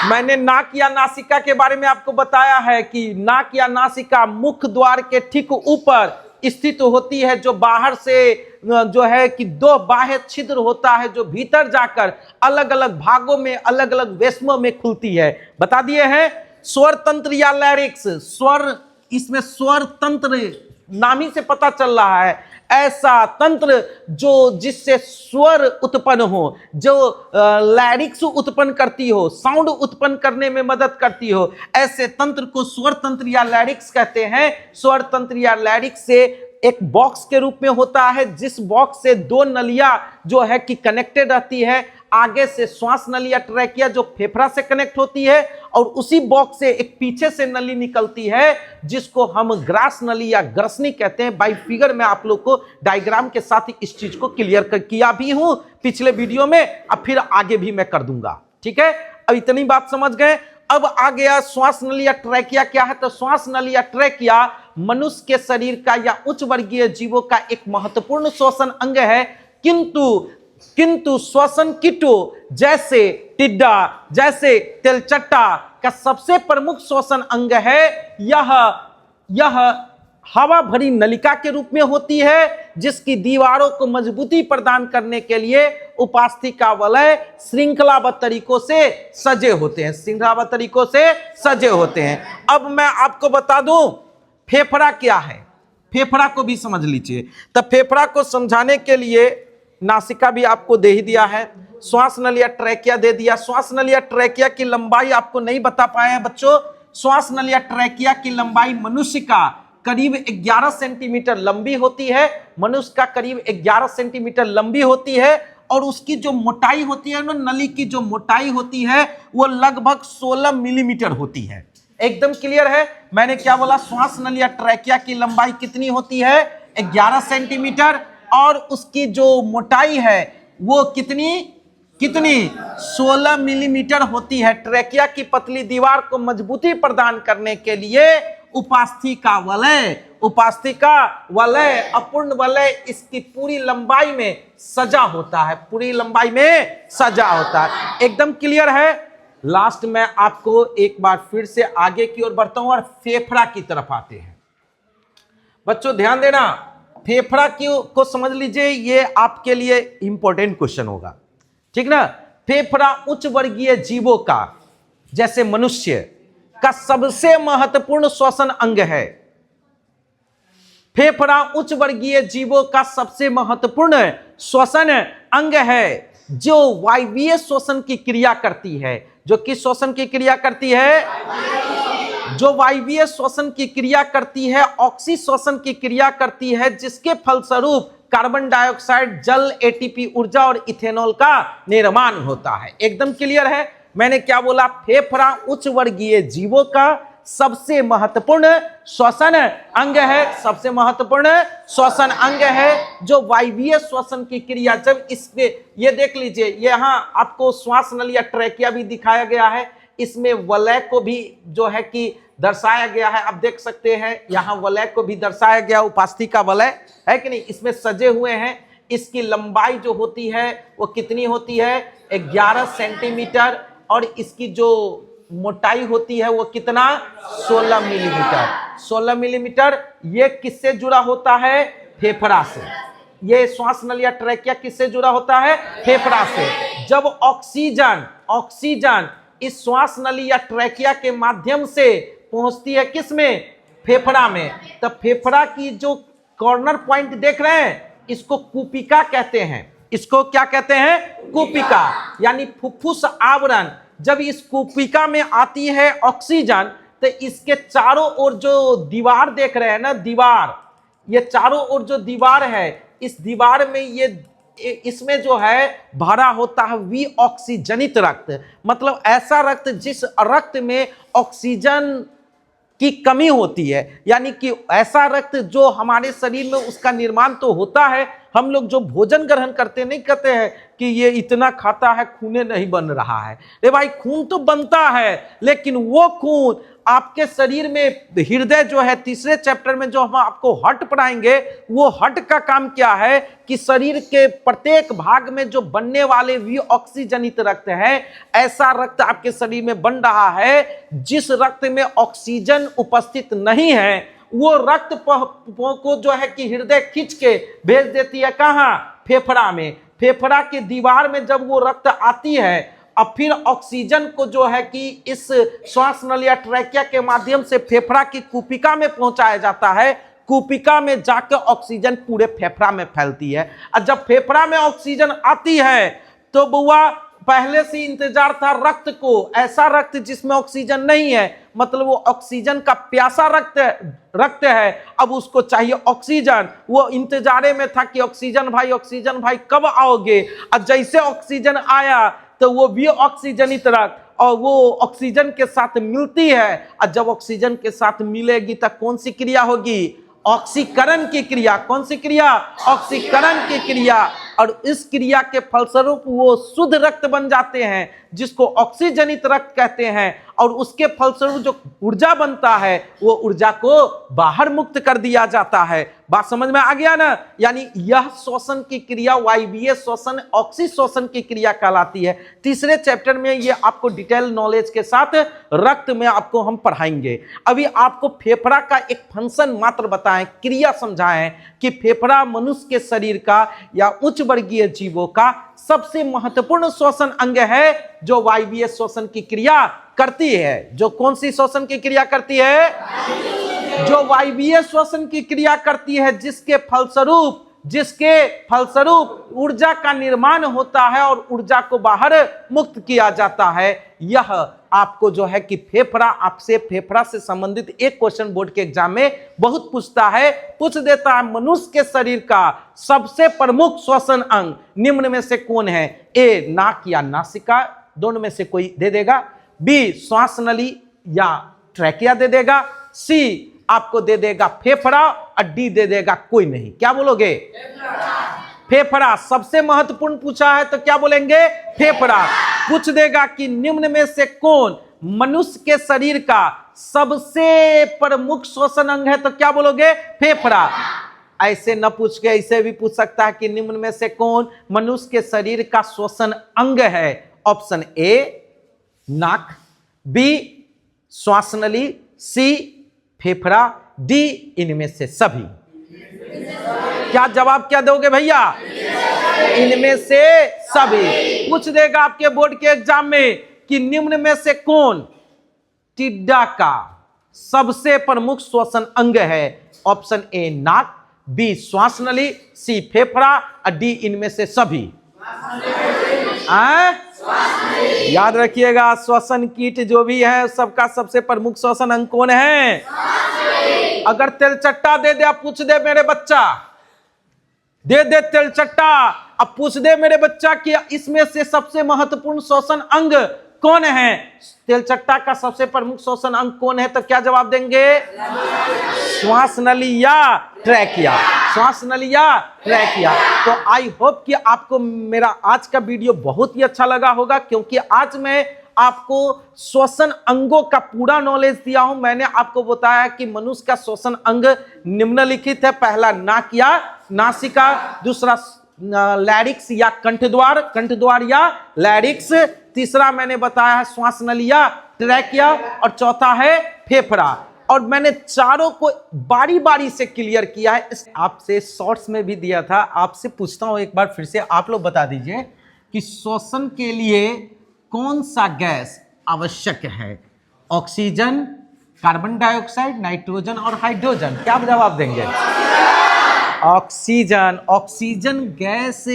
Speaker 1: मैंने नाक या नासिका के बारे में आपको बताया है कि नाक या नासिका मुख द्वार के ठीक ऊपर स्थित होती है, जो बाहर से जो है कि दो बाह्य छिद्र होता है जो भीतर जाकर अलग अलग भागों में अलग अलग वेस्मों में खुलती है। बता दिए हैं स्वर तंत्र या लैरिक्स, स्वर, इसमें स्वर तंत्र नाम ही से पता चल रहा है, ऐसा तंत्र जो जिससे स्वर उत्पन्न हो, जो लैरिक्स उत्पन्न करती हो, साउंड उत्पन्न करने में मदद करती हो, ऐसे तंत्र को स्वर तंत्र या लैरिक्स कहते हैं। स्वर तंत्र या लैरिक्स से एक बॉक्स के रूप में होता है, जिस बॉक्स से दो नलियां जो है कि कनेक्टेड रहती है। आगे से श्वास नली या ट्रैकिया जो फेफड़ा से कनेक्ट होती है, और उसी बॉक्स से एक पीछे से नली निकलती है जिसको हम ग्रास नली या ग्रसनी कहते हैं। बाई फिगर मैं आप लोग को डायग्राम के साथ ही इस चीज को क्लियर किया भी हूं पिछले वीडियो में, अब फिर आगे भी मैं कर दूंगा। ठीक है, अब इतनी बात समझ गए। अब आ गया श्वास नली या ट्रैकिया क्या है। तो श्वास नली या ट्रैकिया मनुष्य के शरीर का या उच्च वर्गीय जीवों का एक महत्वपूर्ण श्वसन अंग है, किंतु श्वसन कीटों जैसे टिड्डा, जैसे तेलचट्टा का सबसे प्रमुख श्वसन अंग है। यह हवा भरी नलिका के रूप में होती है, जिसकी दीवारों को मजबूती प्रदान करने के लिए उपास्थिका वलय श्रृंखलाबद्ध तरीकों से सजे होते हैं, श्रृंखलाबद्ध तरीकों से सजे होते हैं। अब मैं आपको बता दूं फेफड़ा क्या है, फेफड़ा को भी समझ लीजिए। तब फेफड़ा को समझाने के लिए नासिका भी आपको दे ही दिया है, श्वास नली या ट्रैकिया दे दिया। श्वास नली या ट्रैकिया की लंबाई आपको नहीं बता पाए हैं बच्चों। श्वास नली या ट्रैकिया की लंबाई मनुष्य का करीब 11 सेंटीमीटर लंबी होती है, मनुष्य का करीब 11 सेंटीमीटर लंबी होती है। और उसकी जो मोटाई होती है ना, नली की जो मोटाई होती है वो लगभग 16 मिलीमीटर होती है। एकदम क्लियर है मैंने क्या बोला? श्वास नली या ट्रैकिया की लंबाई कितनी होती है? 11 सेंटीमीटर, और उसकी जो मोटाई है वो कितनी 16 मिलीमीटर होती है। ट्रैकिया की पतली दीवार को मजबूती प्रदान करने के लिए उपास्थिका वलय अपूर्ण वलय इसकी पूरी लंबाई में सजा होता है, पूरी लंबाई में सजा होता है। एकदम क्लियर है। लास्ट में आपको एक बार फिर से आगे की ओर बढ़ता हूं और फेफड़ा की तरफ आते हैं। बच्चों ध्यान देना, फेफड़ा को समझ लीजिए, ये आपके लिए इंपॉर्टेंट क्वेश्चन होगा, ठीक ना। फेफड़ा उच्च वर्गीय जीवों का, जैसे मनुष्य का सबसे महत्वपूर्ण श्वसन अंग है। फेफड़ा उच्च वर्गीय जीवों का सबसे महत्वपूर्ण श्वसन अंग है, जो वायवीय श्वसन की क्रिया करती है। जो किस श्वसन की क्रिया करती है? जो वायवीय श्वसन की क्रिया करती है, ऑक्सी श्वसन की क्रिया करती है, जिसके फलस्वरूप कार्बन डाइऑक्साइड, जल, एटीपी ऊर्जा और इथेनॉल का निर्माण होता है। एकदम क्लियर है मैंने क्या बोला? फेफड़ा उच्च वर्गीय जीवों का सबसे महत्वपूर्ण श्वसन अंग है, सबसे महत्वपूर्ण श्वसन अंग है, जो वायवीय श्वसन की क्रिया, जब इसमें ये देख लीजिए, यहां आपको श्वास नली या ट्रैकिया भी दिखाया गया है, इसमें वलय को भी जो है कि दर्शाया गया है। आप देख सकते हैं यहां वलय को भी दर्शाया गया, उपास्थिका वलय है कि नहीं, इसमें सजे हुए हैं। इसकी लंबाई जो होती है वो कितनी होती है? 11 सेंटीमीटर, और इसकी जो मोटाई होती है वो कितना? 16 मिलीमीटर। 16 मिलीमीटर। ये किससे जुड़ा होता है? फेफड़ा से। ये श्वास नली या ट्रैकिया किससे जुड़ा होता है? फेफड़ा से। जब ऑक्सीजन इस श्वास नली या ट्रैकिया के माध्यम से पहुंचती है किसमें? फेफड़ा में। तब फेफड़ा की जो कॉर्नर पॉइंट देख रहे हैं, इसको कुपिका कहते हैं। इसको क्या कहते हैं? कुपिका, यानी फुफ्फुस आवरण। जब इस कुपिका में आती है ऑक्सीजन, तो इसके चारों ओर जो दीवार देख रहे हैं ना, दीवार, ये चारों ओर जो दीवार है, इस दीवार में इसमें जो है भरा होता है विऑक्सीजनित रक्त। मतलब ऐसा रक्त जिस रक्त में ऑक्सीजन की कमी होती है, यानी कि ऐसा रक्त जो हमारे शरीर में उसका निर्माण तो होता है। हम लोग जो भोजन ग्रहण करते नहीं कहते हैं कि ये इतना खाता है, खून नहीं बन रहा है। अरे भाई, खून तो बनता है, लेकिन वो खून आपके शरीर में, हृदय जो है, तीसरे चैप्टर में जो हम आपको हट पढ़ाएंगे, वो हट का काम क्या है कि शरीर के प्रत्येक भाग में जो बनने वाले विऑक्सीजनित रक्त है, ऐसा रक्त आपके शरीर में बन रहा है। जिस रक्त में ऑक्सीजन उपस्थित नहीं है, वो रक्त को जो है कि हृदय खींच के भेज देती है कहाँ? फेफड़ा में। फेफड़ा की दीवार में जब वो रक्त आती है, अब फिर ऑक्सीजन को जो है कि इस श्वास नली या ट्रैकिया के माध्यम से फेफड़ा की कुपिका में पहुंचाया जाता है। कुपिका में जाकर ऑक्सीजन पूरे फेफड़ा में फैलती है, और जब फेफड़ा में ऑक्सीजन आती है तो बुआ पहले से इंतजार था रक्त को, ऐसा रक्त जिसमें ऑक्सीजन नहीं है, मतलब वो ऑक्सीजन का प्यासा रक्त है, अब उसको चाहिए ऑक्सीजन। वो इंतजारे में था कि ऑक्सीजन भाई कब आओगे। अब जैसे ऑक्सीजन आया तो वो भी ऑक्सीजनित रक्त और वो ऑक्सीजन के साथ मिलती है, और जब ऑक्सीजन के साथ मिलेगी तो कौन सी क्रिया होगी? ऑक्सीकरण की क्रिया। कौन सी क्रिया? ऑक्सीकरण की क्रिया। और इस क्रिया के फलस्वरूप वो शुद्ध रक्त बन जाते हैं, जिसको ऑक्सीजनित रक्त कहते हैं, और उसके फलस्वरूप जो ऊर्जा बनता है वो ऊर्जा को बाहर मुक्त कर दिया जाता है। बात समझ में आ गया ना? यानी यह श्वसन की क्रिया वायवीय श्वसन, ऑक्सी श्वसन की क्रिया कहलाती है। तीसरे चैप्टर में ये आपको डिटेल नॉलेज के साथ रक्त में आपको हम पढ़ाएंगे। अभी आपको फेफड़ा का एक फंक्शन मात्र बताएं, क्रिया समझाएं कि फेफड़ा मनुष्य के शरीर का या उच्च वर्गीय जीवों का सबसे महत्वपूर्ण श्वसन अंग है, जो वायवीय श्वसन की क्रिया करती है। जो कौन सी श्वसन की क्रिया करती है? जो वायवीय श्वसन की क्रिया करती है, जिसके फलस्वरूप ऊर्जा का निर्माण होता है और ऊर्जा को बाहर मुक्त किया जाता है। यह आपको जो है कि फेफड़ा से संबंधित एक क्वेश्चन बोर्ड के एग्जाम में बहुत पूछ देता है, मनुष्य के शरीर का सबसे प्रमुख श्वसन अंग निम्न में से कौन है? ए नाक या नासिका, दोनों में से कोई दे देगा। बी श्वास नली या ट्रैकिया दे देगा। सी आपको दे देगा फेफड़ा, और डी दे देगा कोई नहीं। क्या बोलोगे? फेफड़ा सबसे महत्वपूर्ण पूछा है तो क्या बोलेंगे? फेफड़ा। पूछ देगा कि निम्न में से कौन मनुष्य के शरीर का सबसे प्रमुख श्वसन अंग है तो क्या बोलोगे? फेफड़ा। ऐसे न पूछ के ऐसे भी पूछ सकता है कि निम्न में से कौन मनुष्य के शरीर का श्वसन अंग है? ऑप्शन ए नाक, बी श्वास नली, सी फेफड़ा, डी इनमें से सभी। क्या जवाब क्या दोगे भैया? इनमें से सभी। पूछ देगा आपके बोर्ड के एग्जाम में कि निम्न में से कौन टिड्डा का सबसे प्रमुख श्वसन अंग है? ऑप्शन ए नाक, बी श्वास नली, सी फेफड़ा, और डी इनमें से सभी। याद रखिएगा, श्वसन कीट जो भी है सबका सबसे प्रमुख श्वसन अंग कौन है? अगर तेलचट्टा दे दे, आप पूछ दे मेरे बच्चा, दे दे तेलचट्टा, अब पूछ दे मेरे बच्चा कि इसमें से सबसे महत्वपूर्ण श्वसन अंग कौन है? तेलचट्टा का सबसे प्रमुख श्वसन अंग कौन है तो क्या जवाब देंगे? श्वास नली या ट्रैकिया। श्वास नली या ट्रैकिया। तो आई होप कि आपको मेरा आज का वीडियो बहुत ही अच्छा लगा होगा, क्योंकि आज मैं आपको श्वसन अंगों का पूरा नॉलेज दिया हूं। मैंने आपको बताया कि मनुष्य का श्वसन अंग निम्नलिखित है। पहला नाक या नासिका, दूसरा लैरिक्स या कंठद्वार या लैरिक्स, तीसरा मैंने बताया है श्वास नली या ट्रैकिया, और चौथा है फेफड़ा। और मैंने चारों को बारी बारी से क्लियर किया है। आपसे शॉर्ट्स में भी दिया था, आपसे पूछता हूं एक बार फिर से, आप लोग बता दीजिए कि श्वसन के लिए कौन सा गैस आवश्यक है? ऑक्सीजन, कार्बन डाइऑक्साइड, नाइट्रोजन और हाइड्रोजन। क्या जवाब देंगे? ऑक्सीजन गैस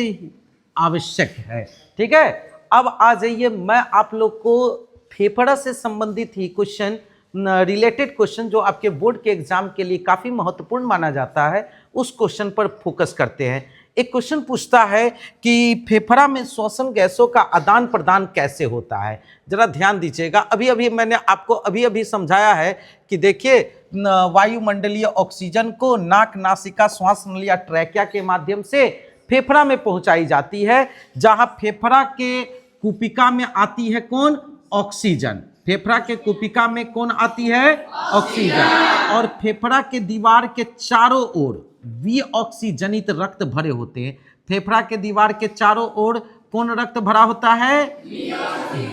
Speaker 1: आवश्यक है। ठीक है, अब आ जाइए, मैं आप लोग को फेफड़ा से संबंधित ही क्वेश्चन, रिलेटेड क्वेश्चन जो आपके बोर्ड के एग्जाम के लिए काफी महत्वपूर्ण माना जाता है, उस क्वेश्चन पर फोकस करते हैं। एक क्वेश्चन पूछता है कि फेफड़ा में श्वसन गैसों का आदान प्रदान कैसे होता है? जरा ध्यान दीजिएगा। अभी मैंने आपको अभी समझाया है कि देखिए, वायुमंडलीय ऑक्सीजन को नाक, नासिका, श्वास नली या ट्रैकिया के माध्यम से फेफड़ा में पहुंचाई जाती है, जहां फेफड़ा के कुपिका में आती है कौन? ऑक्सीजन। फेफड़ा के कुपिका में कौन आती है? ऑक्सीजन। और फेफड़ा के दीवार के चारों ओर विऑक्सीजनित रक्त भरे होते हैं। फेफड़ा के दीवार के चारों ओर कौन रक्त भरा होता है?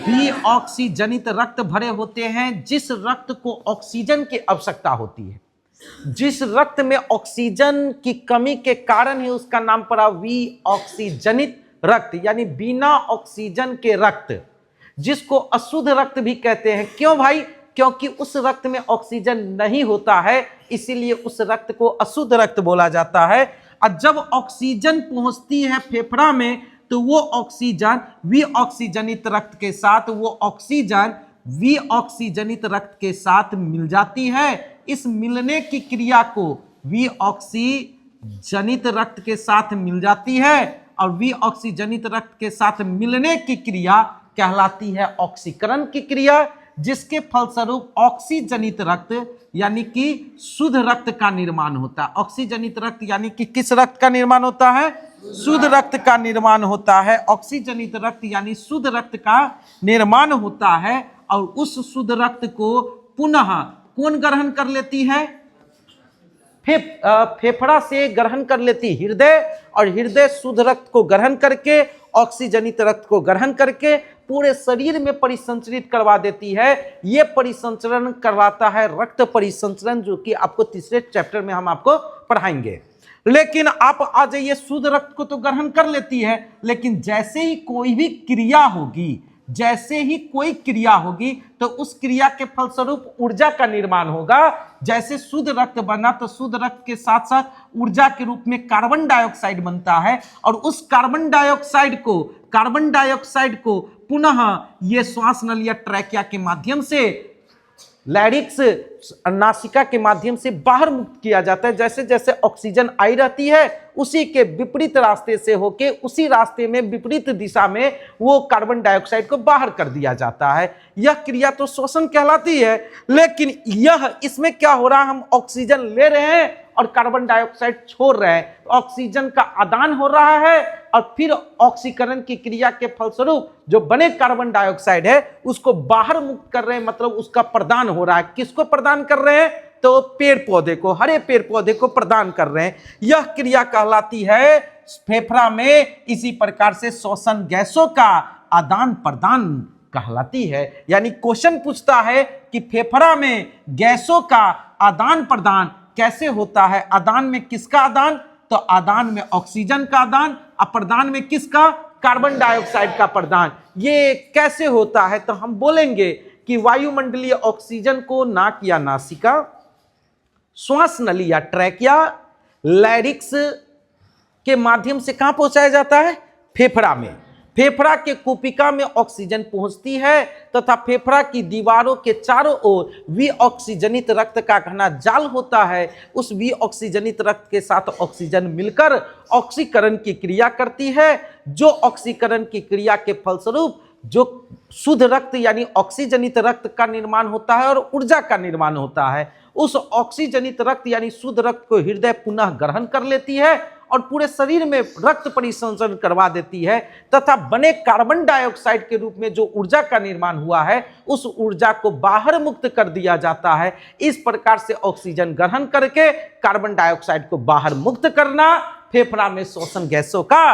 Speaker 1: विऑक्सीजनित रक्त भरे होते हैं, जिस रक्त को ऑक्सीजन की आवश्यकता होती है। जिस रक्त में ऑक्सीजन की कमी के कारण ही उसका नाम पड़ा विऑक्सीजनित रक्त, यानी बिना ऑक्सीजन के रक्त, जिसको अशुद्ध रक्त भी कहते हैं। क्यों भाई? क्योंकि उस रक्त में ऑक्सीजन नहीं होता है, इसीलिए उस रक्त को अशुद्ध रक्त बोला जाता है। और जब ऑक्सीजन पहुंचती है फेफड़ा में तो वो ऑक्सीजन विऑक्सीजनित रक्त के साथ, वो ऑक्सीजन विऑक्सीजनित रक्त के साथ मिल जाती है। इस मिलने की क्रिया को विऑक्सीजनित रक्त के साथ मिल जाती है, और विऑक्सीजनित रक्त के साथ मिलने की क्रिया कहलाती है ऑक्सीकरण की क्रिया, जिसके फलस्वरूप ऑक्सीजनित रक्त यानी कि शुद्ध रक्त का निर्माण होता है। ऑक्सीजनित रक्त यानी कि किस रक्त का निर्माण होता है? शुद्ध रक्त का निर्माण होता है। ऑक्सीजनित रक्त यानी शुद्ध रक्त का निर्माण होता है, और उस शुद्ध रक्त को पुनः कौन ग्रहण कर लेती है? फेफड़ा से ग्रहण कर लेती हृदय, और हृदय शुद्ध रक्त को ग्रहण करके, ऑक्सीजनित रक्त को ग्रहण करके पूरे शरीर में परिसंचरित करवा देती है। यह परिसंचरण करवाता है रक्त परिसंचरण, जो कि आपको तीसरे चैप्टर में हम आपको पढ़ाएंगे। लेकिन आप आ जाइए, शुद्ध रक्त को तो ग्रहण कर लेती है, लेकिन जैसे ही कोई भी क्रिया होगी, जैसे ही कोई क्रिया होगी तो उस क्रिया के फलस्वरूप ऊर्जा का निर्माण होगा। जैसे शुद्ध रक्त बना तो शुद्ध रक्त के साथ साथ ऊर्जा के रूप में कार्बन डाइऑक्साइड बनता है, और उस कार्बन डाइऑक्साइड को पुनः ये श्वास नली या ट्रैकिया के माध्यम से, लैरिक्स नासिका के माध्यम से बाहर मुक्त किया जाता है। जैसे जैसे ऑक्सीजन आई रहती है, उसी के विपरीत रास्ते से होके, उसी रास्ते में विपरीत दिशा में वो कार्बन डाइऑक्साइड को बाहर कर दिया जाता है। यह क्रिया तो श्वसन कहलाती है, लेकिन यह इसमें क्या हो रहा है? हम ऑक्सीजन ले रहे हैं और कार्बन डाइऑक्साइड छोड़ रहे हैं, तो ऑक्सीजन का आदान हो रहा है, और फिर ऑक्सीकरण की क्रिया के फलस्वरूप जो बने कार्बन डाइऑक्साइड है उसको बाहर मुक्त कर रहे हैं, मतलब उसका प्रदान हो रहा है। किसको प्रदान कर रहे हैं? तो पेड़ पौधे को, हरे पेड़ पौधे को प्रदान कर रहे हैं। यह क्रिया कहलाती है फेफड़ा में इसी प्रकार से श्वसन गैसों का आदान प्रदान कहलाती है। यानी क्वेश्चन पूछता है कि फेफड़ा में गैसों का आदान प्रदान कैसे होता है? आदान में किसका आदान? तो आदान में ऑक्सीजन का आदान, अप्रदान में किसका? कार्बन डाइऑक्साइड का प्रदान। ये कैसे होता है? तो हम बोलेंगे कि वायुमंडलीय ऑक्सीजन को नाक या नासिका, श्वास नली या ट्रैकिया, लैरिक्स के माध्यम से कहां पहुंचाया जाता है? फेफड़ा में। फेफड़ा के कुपिका में ऑक्सीजन पहुंचती है तथा फेफड़ा की दीवारों के चारों ओर विऑक्सीजनित रक्त का घना जाल होता है। उस विऑक्सीजनित रक्त के साथ ऑक्सीजन मिलकर ऑक्सीकरण की क्रिया करती है, जो ऑक्सीकरण की क्रिया के फलस्वरूप जो शुद्ध रक्त यानी ऑक्सीजनित रक्त का निर्माण होता है और ऊर्जा का निर्माण होता है। उस ऑक्सीजनित रक्त यानी शुद्ध रक्त को हृदय पुनः ग्रहण कर लेती है और पूरे शरीर में रक्त परिसंचरण करवा देती है, तथा बने कार्बन डाइऑक्साइड के रूप में जो ऊर्जा का निर्माण हुआ है उस ऊर्जा को बाहर मुक्त कर दिया जाता है। इस प्रकार से ऑक्सीजन ग्रहण करके कार्बन डाइऑक्साइड को बाहर मुक्त करना फेफड़ा में श्वसन गैसों का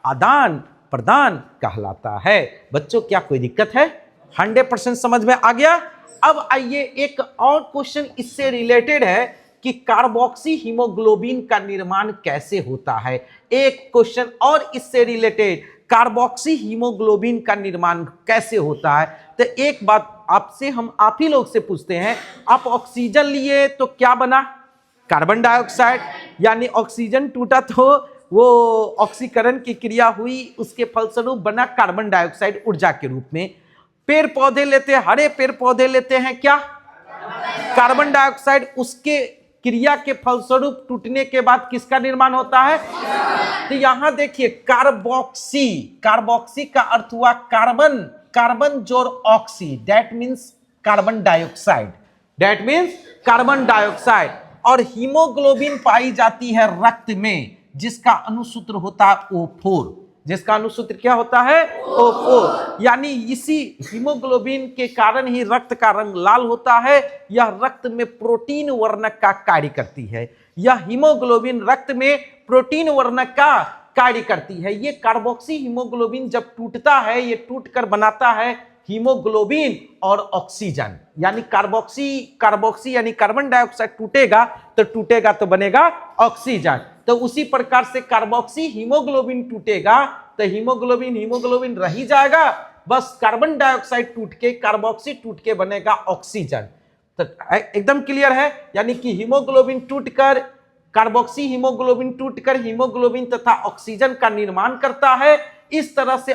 Speaker 1: आदान प्रदान कहलाता है। बच्चों, क्या कोई दिक्कत है? 100% समझ में आ गया? अब आइए एक और क्वेश्चन इससे रिलेटेड है कि कार्बोक्सी हीमोग्लोबिन का निर्माण कैसे होता है। एक क्वेश्चन और इससे रिलेटेड, कार्बोक्सी हीमोग्लोबिन का निर्माण कैसे होता है। तो एक बात आपसे, हम आप ही लोग से पूछते हैं, आप ऑक्सीजन लिए तो क्या बना? Carbon dioxide. यानी ऑक्सीजन टूटा तो वो ऑक्सीकरण की क्रिया हुई, उसके फलस्वरूप बना कार्बन डाइऑक्साइड ऊर्जा के रूप में। पेड़ पौधे लेते हैं, हरे पेड़ पौधे लेते हैं क्या? Carbon dioxide. उसके क्रिया के फलस्वरूप टूटने के बाद किसका निर्माण होता है? तो यहां देखिए कार्बोक्सी, कार्बोक्सी का अर्थ हुआ कार्बन, कार्बन जोड़ oxy, that means carbon dioxide, that means carbon dioxide. और हीमोग्लोबिन पाई जाती है रक्त में, जिसका अनुसूत्र होता है O4। जिसका अनुसूत्र क्या होता है? O4। यानी इसी हीमोग्लोबिन के कारण ही रक्त का रंग लाल होता है। यह रक्त में प्रोटीन वर्णक का कार्य करती है। यह हीमोग्लोबिन रक्त में प्रोटीन वर्णक का कार्य करती है। ये कार्बोक्सी हीमोग्लोबिन जब टूटता है, ये टूटकर बनाता है हीमोग्लोबिन और ऑक्सीजन, यानी कार्बोक्सी यानी कार्बन डाइऑक्साइड टूटेगा तो बनेगा ऑक्सीजन। तो उसी प्रकार से कार्बोक्सी हीमोग्लोबिन टूटेगा तो हीमोग्लोबिन रह ही जाएगा, बस कार्बन डाइऑक्साइड टूट के कार्बोक्सी टूट के बनेगा ऑक्सीजन। तो एकदम क्लियर है, यानी कि हीमोग्लोबिन टूटकर कार्बोक्सी हीमोग्लोबिन टूटकर हीमोग्लोबिन तथा ऑक्सीजन का निर्माण करता है। इस तरह से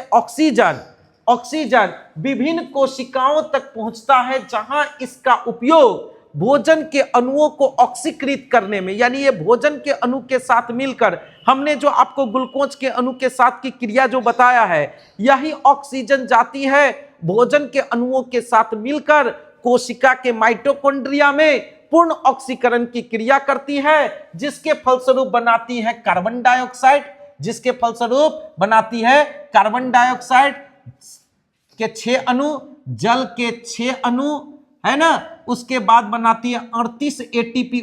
Speaker 1: ऑक्सीजन विभिन्न कोशिकाओं तक पहुंचता है, जहां इसका उपयोग भोजन के अणुओं को ऑक्सीकृत करने में, यानी ये भोजन के अणु के साथ मिलकर, हमने जो आपको ग्लूकोज के अणु के साथ की क्रिया जो बताया है, यही ऑक्सीजन जाती है भोजन के अणुओं के साथ मिलकर कोशिका के माइटोकॉन्ड्रिया में पूर्ण ऑक्सीकरण की क्रिया करती है, जिसके फलस्वरूप बनाती है कार्बन डाइऑक्साइड के 6 अणु, जल के 6 अणु, है ना। उसके बाद बनाती है 38 एटीपी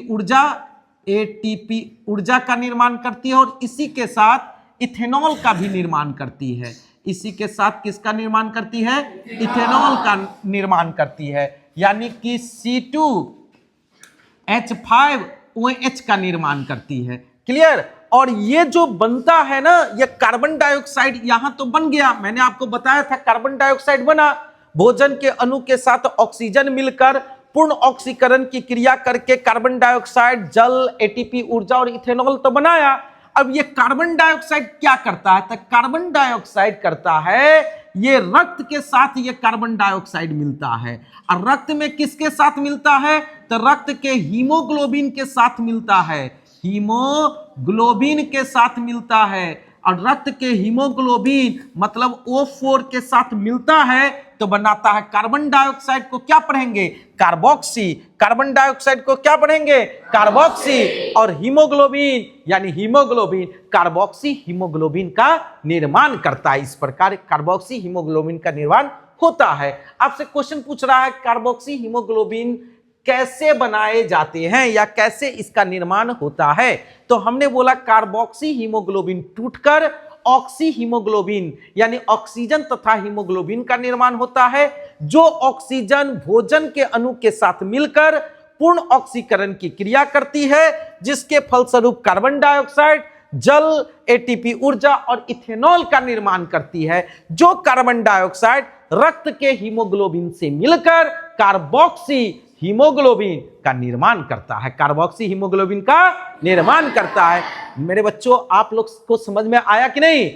Speaker 1: ऊर्जा का निर्माण करती है, और इसी के साथ इथेनॉल का भी निर्माण करती है। इसी के साथ किसका निर्माण करती है? इथेनॉल का निर्माण करती है, यानी कि C2H5OH का निर्माण करती है। क्लियर? और ये जो बनता है ना, ये कार्बन डाइऑक्साइड यहां तो बन गया, मैंने आपको बताया था कार्बन डाइऑक्साइड बना, भोजन के अणु के साथ ऑक्सीजन मिलकर पूर्ण ऑक्सीकरण की क्रिया करके कार्बन डाइऑक्साइड, जल, एटीपी ऊर्जा और इथेनॉल तो बनाया। अब ये कार्बन डाइऑक्साइड क्या करता है? तो कार्बन डाइऑक्साइड करता है, ये रक्त के साथ ये कार्बन डाइऑक्साइड मिलता है, और रक्त में किसके साथ मिलता है? तो रक्त के हीमोग्लोबिन के साथ मिलता है, हीमोग्लोबिन के साथ मिलता है। और रक्त के हीमोग्लोबिन मतलब O4 के साथ मिलता है तो बनाता है कार्बन डाइऑक्साइड को क्या पढ़ेंगे? कार्बोक्सी। कार्बन डाइऑक्साइड को क्या पढ़ेंगे? कार्बोक्सी। और हीमोग्लोबिन यानी हीमोग्लोबिन कार्बोक्सी हीमोग्लोबिन का निर्माण करता है। इस प्रकार कार्बोक्सी हीमोग्लोबिन का निर्माण होता है। आपसे क्वेश्चन पूछ रहा है कार्बोक्सी हीमोग्लोबिन कैसे बनाए जाते हैं या कैसे इसका निर्माण होता है? तो हमने बोला कार्बोक्सी हीमोग्लोबिन टूटकर ऑक्सी हीमोग्लोबिन यानी ऑक्सीजन तथा हीमोग्लोबिन का निर्माण होता है, जो ऑक्सीजन भोजन के अणु के साथ मिलकर पूर्ण ऑक्सीकरण की क्रिया करती है, जिसके फलस्वरूप कार्बन डाइऑक्साइड, जल, एटीपी ऊर्जा और इथेनॉल का निर्माण करती है, जो कार्बन डाइऑक्साइड रक्त के हीमोग्लोबिन से मिलकर कार्बोक्सी हीमोग्लोबिन का निर्माण करता है। कार्बोक्सी हीमोग्लोबिन का निर्माण करता है। मेरे बच्चों, आप लोग को समझ में आया कि नहीं?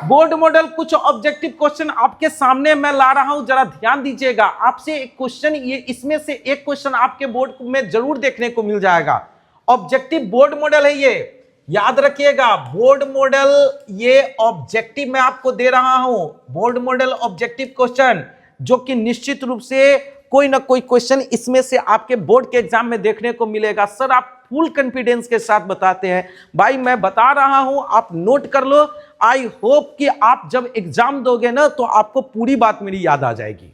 Speaker 1: बोर्ड मॉडल कुछ ऑब्जेक्टिव क्वेश्चन आपके सामने मैं ला रहा हूं, जरा ध्यान दीजिएगा। आपसे एक क्वेश्चन, ये इसमें से एक क्वेश्चन आपके बोर्ड में जरूर देखने को मिल जाएगा। ऑब्जेक्टिव बोर्ड मॉडल है, ये याद रखिएगा। बोर्ड मॉडल ये ऑब्जेक्टिव मैं आपको दे रहा हूं, बोर्ड मॉडल ऑब्जेक्टिव क्वेश्चन, जो कि निश्चित रूप से कोई ना कोई क्वेश्चन इसमें से आपके बोर्ड के एग्जाम में देखने को मिलेगा। सर आप फुल कॉन्फिडेंस के साथ बताते हैं। भाई मैं बता रहा हूं, आप नोट कर लो। आई होप कि आप जब एग्जाम दोगे ना तो आपको पूरी बात मेरी याद आ जाएगी।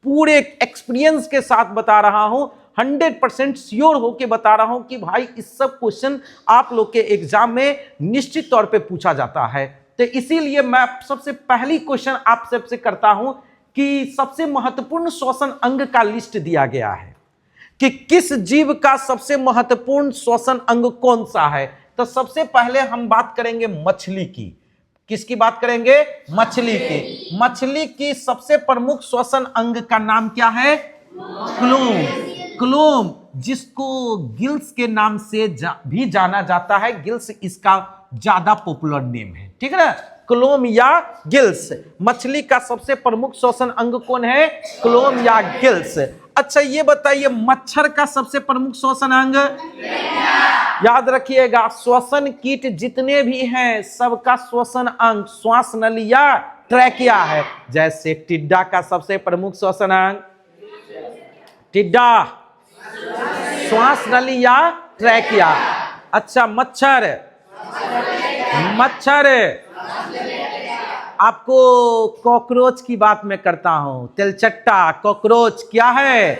Speaker 1: पूरे एक्सपीरियंस के साथ बता रहा हूं, 100% श्योर होके बता रहा हूं कि भाई इस सब क्वेश्चन आप लोग के एग्जाम में निश्चित तौर पे पूछा जाता है। तो इसीलिए मैं सबसे पहली क्वेश्चन आप सबसे करता हूं कि सबसे महत्वपूर्ण श्वसन अंग का लिस्ट दिया गया है कि किस जीव का सबसे महत्वपूर्ण श्वसन अंग कौन सा है। तो सबसे पहले हम बात करेंगे मछली की। किसकी बात करेंगे? मछली की। मछली की सबसे प्रमुख श्वसन अंग का नाम क्या है? क्लोम। क्लोम, जिसको गिल्स के नाम से भी जाना जाता है। गिल्स इसका ज्यादा पॉपुलर नेम है, ठीक है ना? क्लोम या गिल्स। मछली का सबसे प्रमुख श्वसन अंग कौन है? क्लोम या गिल्स। अच्छा ये बताइए, मच्छर का सबसे प्रमुख श्वसन अंग? याद रखिएगा, श्वसन कीट जितने भी हैं सबका श्वसन अंग श्वास नली या ट्रैकिया है। जैसे टिड्डा का सबसे प्रमुख श्वसन अंग, टिड्डा श्वास नली या ट्रैकिया। अच्छा मच्छर आपको कॉकरोच की बात मैं करता हूं। तेलचट्टा कॉकरोच क्या है?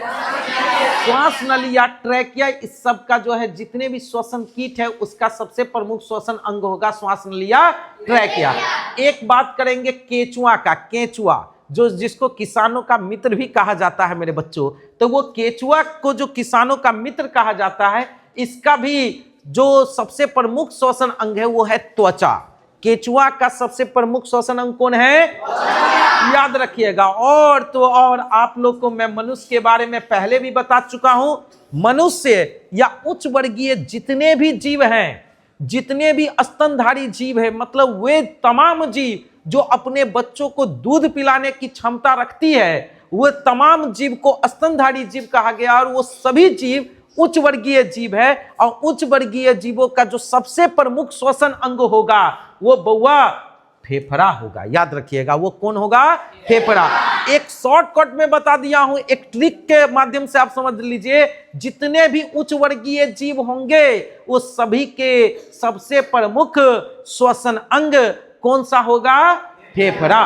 Speaker 1: श्वास नली या ट्रैकिया। इस सब का जो है जितने भी श्वसन कीट है उसका सबसे प्रमुख श्वसन अंग होगा श्वास नली या ट्रैकिया। एक बात करेंगे केचुआ का। केचुआ जो जिसको किसानों का मित्र भी कहा जाता है मेरे बच्चों, तो वो केचुआ को जो किसानों का मित्र कहा जाता है, इसका भी जो सबसे प्रमुख श्वसन अंग है वो है त्वचा। केचुआ का सबसे प्रमुख श्वसन अंग कौन है? याद रखिएगा। और तो और आप लोग को मैं मनुष्य के बारे में पहले भी बता चुका हूं। मनुष्य या उच्च वर्गीय जितने भी जीव हैं, जितने भी स्तनधारी जीव है, मतलब वे तमाम जीव जो अपने बच्चों को दूध पिलाने की क्षमता रखती है, वो तमाम जीव को स्तनधारी जीव कहा गया। और वो सभी जीव उच्च वर्गीय जीव है। और उच्च वर्गीय जीवों का जो सबसे प्रमुख श्वसन अंग होगा वो बउआ फेफड़ा होगा। याद रखिएगा, वो कौन होगा? फेफड़ा। एक शॉर्टकट में बता दिया हूं, एक ट्रिक के माध्यम से आप समझ लीजिए। जितने भी उच्च वर्गीय जीव होंगे वो सभी के सबसे प्रमुख श्वसन अंग कौन सा होगा? फेफड़ा।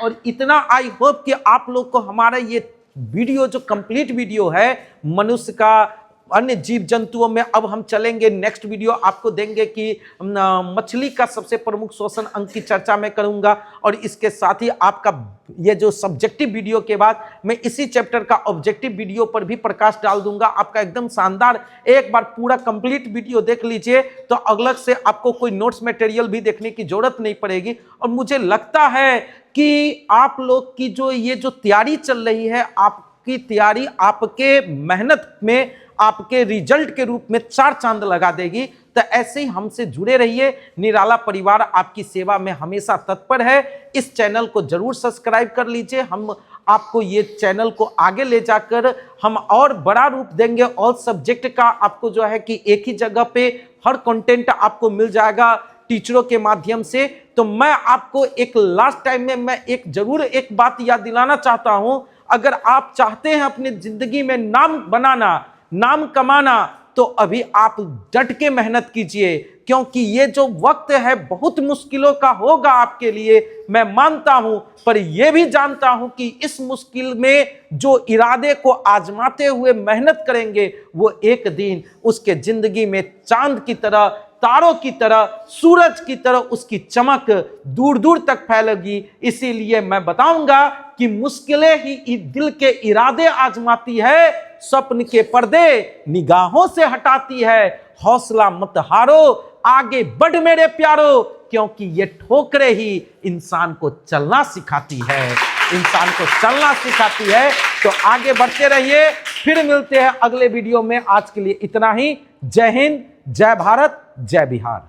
Speaker 1: और इतना आई होप कि आप लोग को हमारा ये वीडियो जो कंप्लीट वीडियो है मनुष्य का, अन्य जीव जंतुओं में, अब हम चलेंगे नेक्स्ट वीडियो आपको देंगे कि मछली का सबसे प्रमुख श्वसन अंग की चर्चा मैं करूंगा। और इसके साथ ही आपका ये जो सब्जेक्टिव वीडियो के बाद मैं इसी चैप्टर का ऑब्जेक्टिव वीडियो पर भी प्रकाश डाल दूंगा। आपका एकदम शानदार, एक बार पूरा कंप्लीट वीडियो देख लीजिए तो अलग से आपको कोई नोट्स मटेरियल भी देखने की जरूरत नहीं पड़ेगी। और मुझे लगता है कि आप लोग की जो ये जो तैयारी चल रही है, आपकी तैयारी आपके मेहनत में, आपके रिजल्ट के रूप में 4 चांद लगा देगी। तो ऐसे ही हमसे जुड़े रहिए। निराला परिवार आपकी सेवा में हमेशा तत्पर है। इस चैनल को जरूर सब्सक्राइब कर लीजिए। हम आपको ये चैनल को आगे ले जाकर हम और बड़ा रूप देंगे। ऑल सब्जेक्ट का आपको जो है कि एक ही जगह पे हर कंटेंट आपको मिल जाएगा टीचरों के माध्यम से। तो मैं आपको एक लास्ट टाइम में मैं एक जरूर एक बात याद दिलाना चाहता हूं। अगर आप चाहते हैं अपनी जिंदगी में नाम बनाना, नाम कमाना, तो अभी आप डट के मेहनत कीजिए, क्योंकि ये जो वक्त है बहुत मुश्किलों का होगा आपके लिए, मैं मानता हूं। पर यह भी जानता हूं कि इस मुश्किल में जो इरादे को आजमाते हुए मेहनत करेंगे, वो एक दिन उसके जिंदगी में चांद की तरह, तारों की तरह, सूरज की तरह उसकी चमक दूर दूर तक फैलेगी। इसीलिए मैं बताऊंगा कि मुश्किलें ही दिल के इरादे आजमाती है, स्वप्न के पर्दे निगाहों से हटाती है। हौसला मत हारो, आगे बढ़ मेरे प्यारो, क्योंकि ये ठोकरें ही इंसान को चलना सिखाती है, इंसान को चलना सिखाती है। तो आगे बढ़ते रहिए। फिर मिलते हैं अगले वीडियो में। आज के लिए इतना ही। जय हिंद, जय भारत, जय बिहार।